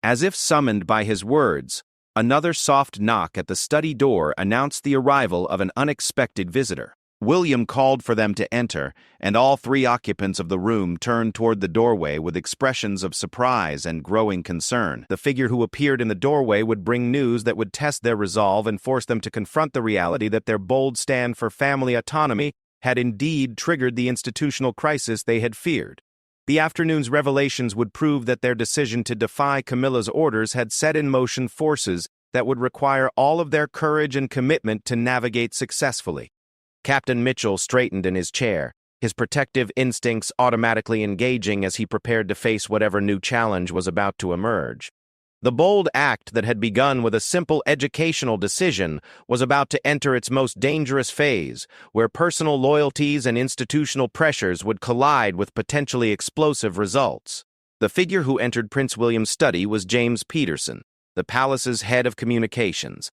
As if summoned by his words, another soft knock at the study door announced the arrival of an unexpected visitor. William called for them to enter, and all three occupants of the room turned toward the doorway with expressions of surprise and growing concern. The figure who appeared in the doorway would bring news that would test their resolve and force them to confront the reality that their bold stand for family autonomy had indeed triggered the institutional crisis they had feared. The afternoon's revelations would prove that their decision to defy Camilla's orders had set in motion forces that would require all of their courage and commitment to navigate successfully. Captain Mitchell straightened in his chair, his protective instincts automatically engaging as he prepared to face whatever new challenge was about to emerge. The bold act that had begun with a simple educational decision was about to enter its most dangerous phase, where personal loyalties and institutional pressures would collide with potentially explosive results. The figure who entered Prince William's study was James Peterson, the palace's head of communications,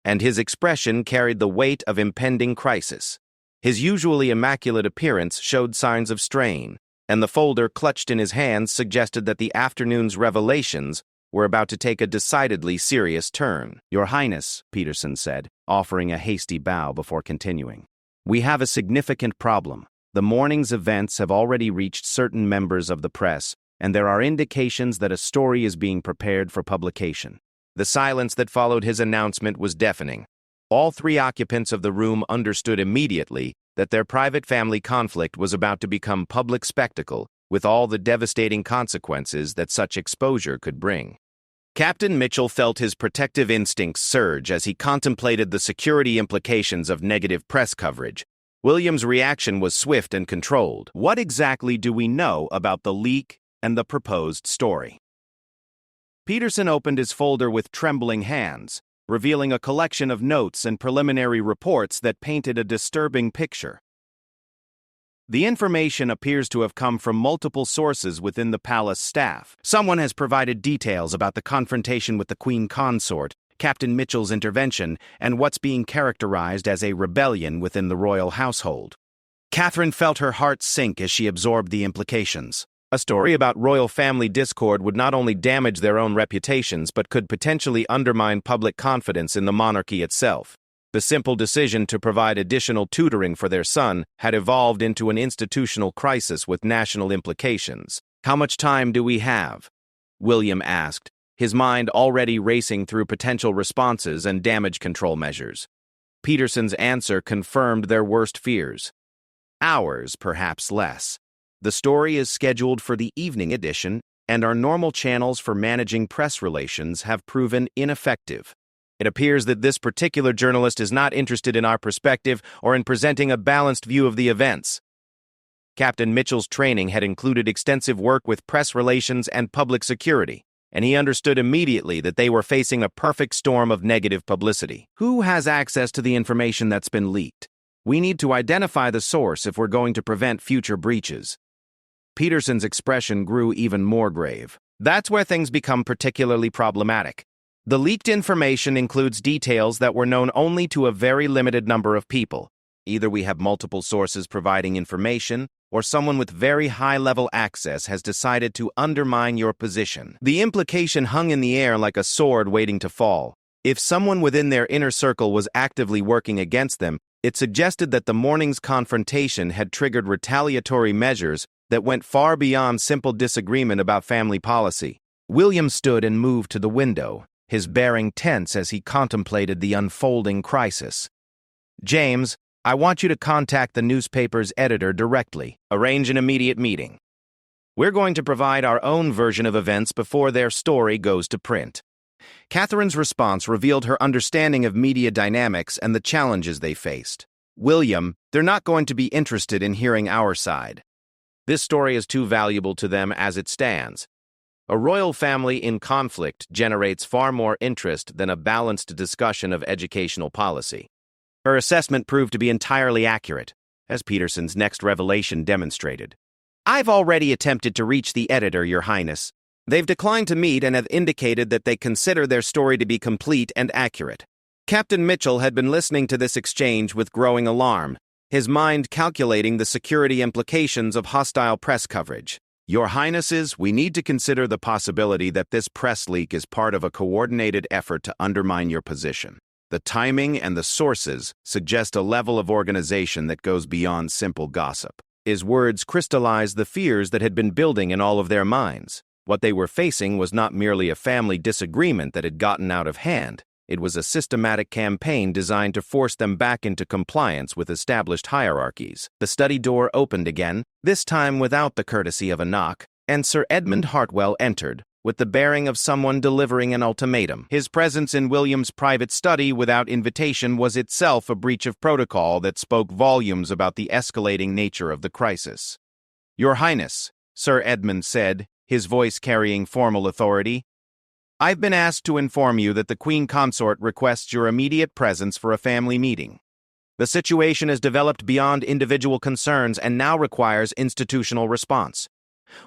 and his expression carried the weight of impending crisis. His usually immaculate appearance showed signs of strain, and the folder clutched in his hands suggested that the afternoon's revelations were about to take a decidedly serious turn. "Your Highness," Peterson said, offering a hasty bow before continuing, "we have a significant problem. The morning's events have already reached certain members of the press, and there are indications that a story is being prepared for publication." The silence that followed his announcement was deafening. All three occupants of the room understood immediately that their private family conflict was about to become public spectacle, with all the devastating consequences that such exposure could bring. Captain Mitchell felt his protective instincts surge as he contemplated the security implications of negative press coverage. William's reaction was swift and controlled. What exactly do we know about the leak and the proposed story? Peterson opened his folder with trembling hands, revealing a collection of notes and preliminary reports that painted a disturbing picture. The information appears to have come from multiple sources within the palace staff. Someone has provided details about the confrontation with the Queen Consort, Captain Mitchell's intervention, and what's being characterized as a rebellion within the royal household. Catherine felt her heart sink as she absorbed the implications. A story about royal family discord would not only damage their own reputations but could potentially undermine public confidence in the monarchy itself. The simple decision to provide additional tutoring for their son had evolved into an institutional crisis with national implications. "How much time do we have?" William asked, his mind already racing through potential responses and damage control measures. Peterson's answer confirmed their worst fears. Hours, perhaps less. The story is scheduled for the evening edition, and our normal channels for managing press relations have proven ineffective. It appears that this particular journalist is not interested in our perspective or in presenting a balanced view of the events. Captain Mitchell's training had included extensive work with press relations and public security, and he understood immediately that they were facing a perfect storm of negative publicity. Who has access to the information that's been leaked? We need to identify the source if we're going to prevent future breaches. Peterson's expression grew even more grave. That's where things become particularly problematic. The leaked information includes details that were known only to a very limited number of people. Either we have multiple sources providing information, or someone with very high-level access has decided to undermine your position. The implication hung in the air like a sword waiting to fall. If someone within their inner circle was actively working against them, it suggested that the morning's confrontation had triggered retaliatory measures that went far beyond simple disagreement about family policy. William stood and moved to the window, his bearing tense as he contemplated the unfolding crisis. "James, I want you to contact the newspaper's editor directly. Arrange an immediate meeting. We're going to provide our own version of events before their story goes to print." Catherine's response revealed her understanding of media dynamics and the challenges they faced. "William, they're not going to be interested in hearing our side. This story is too valuable to them as it stands. A royal family in conflict generates far more interest than a balanced discussion of educational policy. Her assessment proved to be entirely accurate, as Peterson's next revelation demonstrated. I've already attempted to reach the editor, Your Highness. They've declined to meet and have indicated that they consider their story to be complete and accurate. Captain Mitchell had been listening to this exchange with growing alarm, his mind calculating the security implications of hostile press coverage. Your Highnesses, we need to consider the possibility that this press leak is part of a coordinated effort to undermine your position. The timing and the sources suggest a level of organization that goes beyond simple gossip. His words crystallized the fears that had been building in all of their minds. What they were facing was not merely a family disagreement that had gotten out of hand. It was a systematic campaign designed to force them back into compliance with established hierarchies. The study door opened again, this time without the courtesy of a knock, and Sir Edmund Hartwell entered, with the bearing of someone delivering an ultimatum. His presence in William's private study without invitation was itself a breach of protocol that spoke volumes about the escalating nature of the crisis. Your Highness, Sir Edmund said, his voice carrying formal authority, I've been asked to inform you that the Queen Consort requests your immediate presence for a family meeting. The situation has developed beyond individual concerns and now requires institutional response.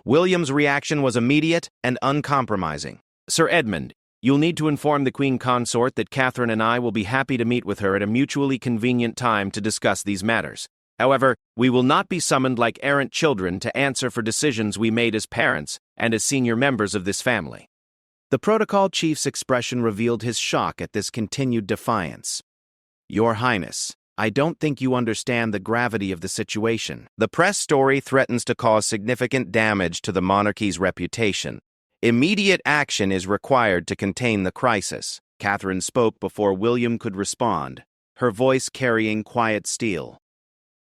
William's reaction was immediate and uncompromising. Sir Edmund, you'll need to inform the Queen Consort that Catherine and I will be happy to meet with her at a mutually convenient time to discuss these matters. However, we will not be summoned like errant children to answer for decisions we made as parents and as senior members of this family. The protocol chief's expression revealed his shock at this continued defiance. Your Highness, I don't think you understand the gravity of the situation. The press story threatens to cause significant damage to the monarchy's reputation. Immediate action is required to contain the crisis. Catherine spoke before William could respond, her voice carrying quiet steel.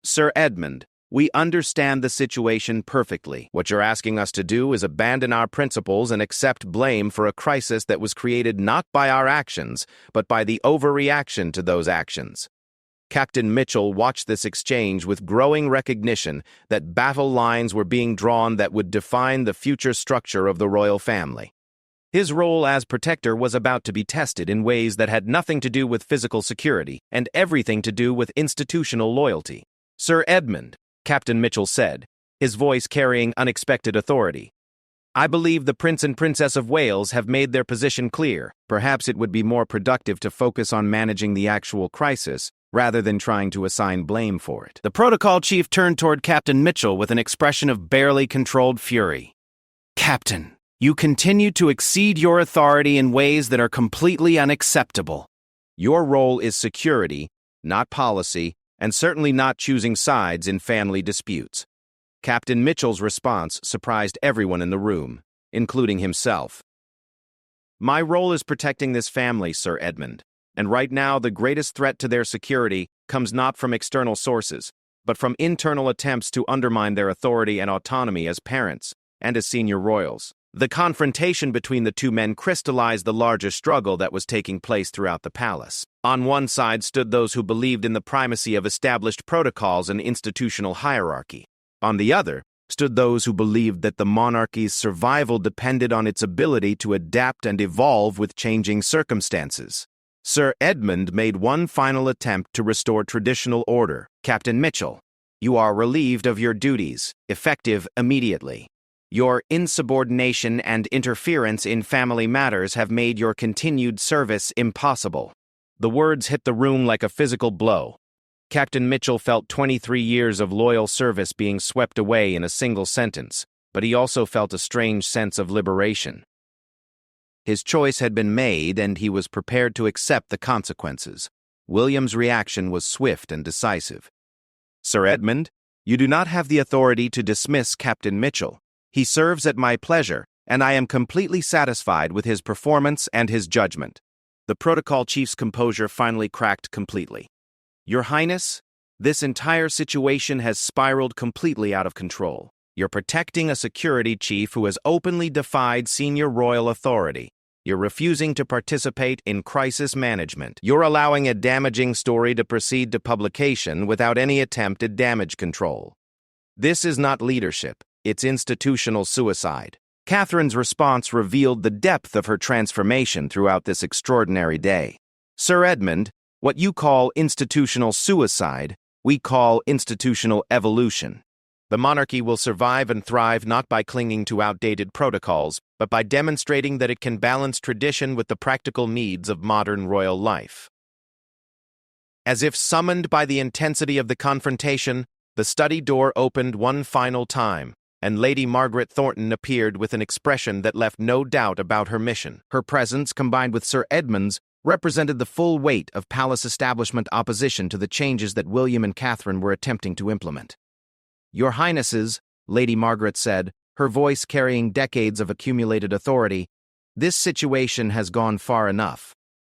Sir Edmund, we understand the situation perfectly. What you're asking us to do is abandon our principles and accept blame for a crisis that was created not by our actions, but by the overreaction to those actions. Captain Mitchell watched this exchange with growing recognition that battle lines were being drawn that would define the future structure of the royal family. His role as protector was about to be tested in ways that had nothing to do with physical security and everything to do with institutional loyalty. Sir Edmund, Captain Mitchell said, his voice carrying unexpected authority. I believe the Prince and Princess of Wales have made their position clear. Perhaps it would be more productive to focus on managing the actual crisis rather than trying to assign blame for it. The protocol chief turned toward Captain Mitchell with an expression of barely controlled fury. Captain, you continue to exceed your authority in ways that are completely unacceptable. Your role is security, not policy, and certainly not choosing sides in family disputes. Captain Mitchell's response surprised everyone in the room, including himself. My role is protecting this family, Sir Edmund, and right now the greatest threat to their security comes not from external sources, but from internal attempts to undermine their authority and autonomy as parents and as senior royals. The confrontation between the two men crystallized the larger struggle that was taking place throughout the palace. On one side stood those who believed in the primacy of established protocols and institutional hierarchy. On the other stood those who believed that the monarchy's survival depended on its ability to adapt and evolve with changing circumstances. Sir Edmund made one final attempt to restore traditional order. Captain Mitchell, you are relieved of your duties, effective immediately. Your insubordination and interference in family matters have made your continued service impossible. The words hit the room like a physical blow. Captain Mitchell felt 23 years of loyal service being swept away in a single sentence, but he also felt a strange sense of liberation. His choice had been made, and he was prepared to accept the consequences. William's reaction was swift and decisive. Sir Edmund, you do not have the authority to dismiss Captain Mitchell. He serves at my pleasure, and I am completely satisfied with his performance and his judgment. The protocol chief's composure finally cracked completely. Your Highness, this entire situation has spiraled completely out of control. You're protecting a security chief who has openly defied senior royal authority. You're refusing to participate in crisis management. You're allowing a damaging story to proceed to publication without any attempt at damage control. This is not leadership. It's institutional suicide. Catherine's response revealed the depth of her transformation throughout this extraordinary day. Sir Edmund, what you call institutional suicide, we call institutional evolution. The monarchy will survive and thrive not by clinging to outdated protocols, but by demonstrating that it can balance tradition with the practical needs of modern royal life. As if summoned by the intensity of the confrontation, the study door opened one final time, and Lady Margaret Thornton appeared with an expression that left no doubt about her mission. Her presence, combined with Sir Edmund's, represented the full weight of palace establishment opposition to the changes that William and Catherine were attempting to implement. "Your Highnesses," Lady Margaret said, her voice carrying decades of accumulated authority, "this situation has gone far enough.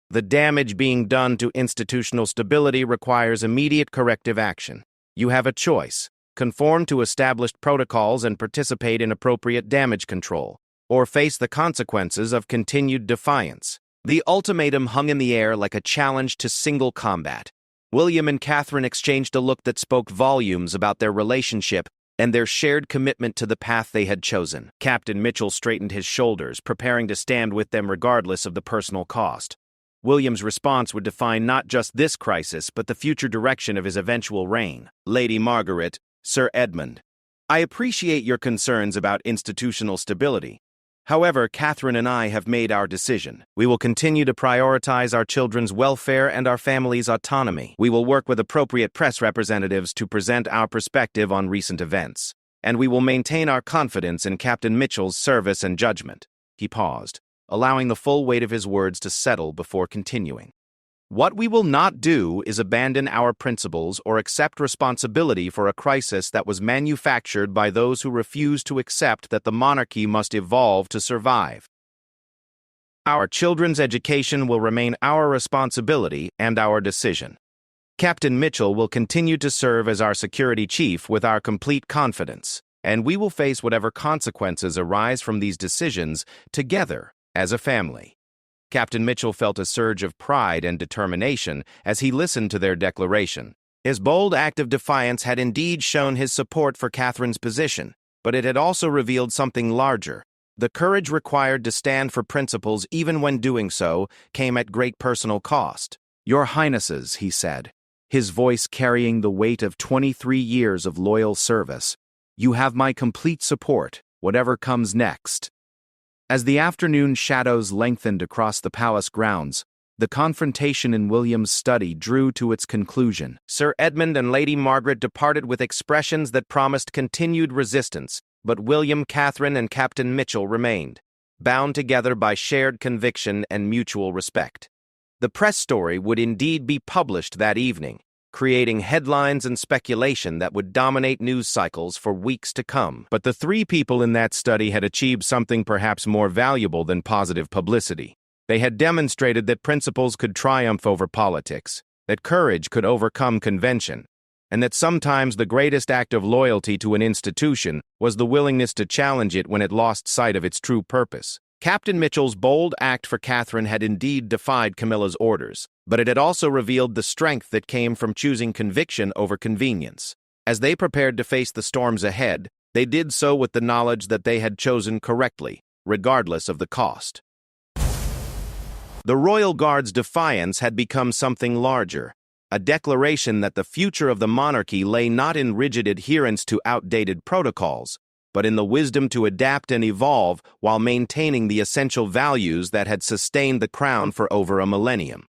The damage being done to institutional stability requires immediate corrective action. You have a choice: conform to established protocols and participate in appropriate damage control, or face the consequences of continued defiance." The ultimatum hung in the air like a challenge to single combat. William and Catherine exchanged a look that spoke volumes about their relationship and their shared commitment to the path they had chosen. Captain Mitchell straightened his shoulders, preparing to stand with them regardless of the personal cost. William's response would define not just this crisis, but the future direction of his eventual reign. "Lady Margaret, Sir Edmund, I appreciate your concerns about institutional stability. However, Catherine and I have made our decision. We will continue to prioritize our children's welfare and our family's autonomy. We will work with appropriate press representatives to present our perspective on recent events. And we will maintain our confidence in Captain Mitchell's service and judgment." He paused, allowing the full weight of his words to settle before continuing. "What we will not do is abandon our principles or accept responsibility for a crisis that was manufactured by those who refuse to accept that the monarchy must evolve to survive. Our children's education will remain our responsibility and our decision. Captain Mitchell will continue to serve as our security chief with our complete confidence, and we will face whatever consequences arise from these decisions together as a family." Captain Mitchell felt a surge of pride and determination as he listened to their declaration. His bold act of defiance had indeed shown his support for Catherine's position, but it had also revealed something larger. The courage required to stand for principles even when doing so came at great personal cost. "Your Highnesses," he said, his voice carrying the weight of 23 years of loyal service, "you have my complete support, whatever comes next." As the afternoon shadows lengthened across the palace grounds, the confrontation in William's study drew to its conclusion. Sir Edmund and Lady Margaret departed with expressions that promised continued resistance, but William, Catherine, and Captain Mitchell remained, bound together by shared conviction and mutual respect. The press story would indeed be published that evening, creating headlines and speculation that would dominate news cycles for weeks to come. But the three people in that study had achieved something perhaps more valuable than positive publicity. They had demonstrated that principles could triumph over politics, that courage could overcome convention, and that sometimes the greatest act of loyalty to an institution was the willingness to challenge it when it lost sight of its true purpose. Captain Mitchell's bold act for Catherine had indeed defied Camilla's orders, but it had also revealed the strength that came from choosing conviction over convenience. As they prepared to face the storms ahead, they did so with the knowledge that they had chosen correctly, regardless of the cost. The Royal Guard's defiance had become something larger, a declaration that the future of the monarchy lay not in rigid adherence to outdated protocols, but in the wisdom to adapt and evolve while maintaining the essential values that had sustained the crown for over a millennium.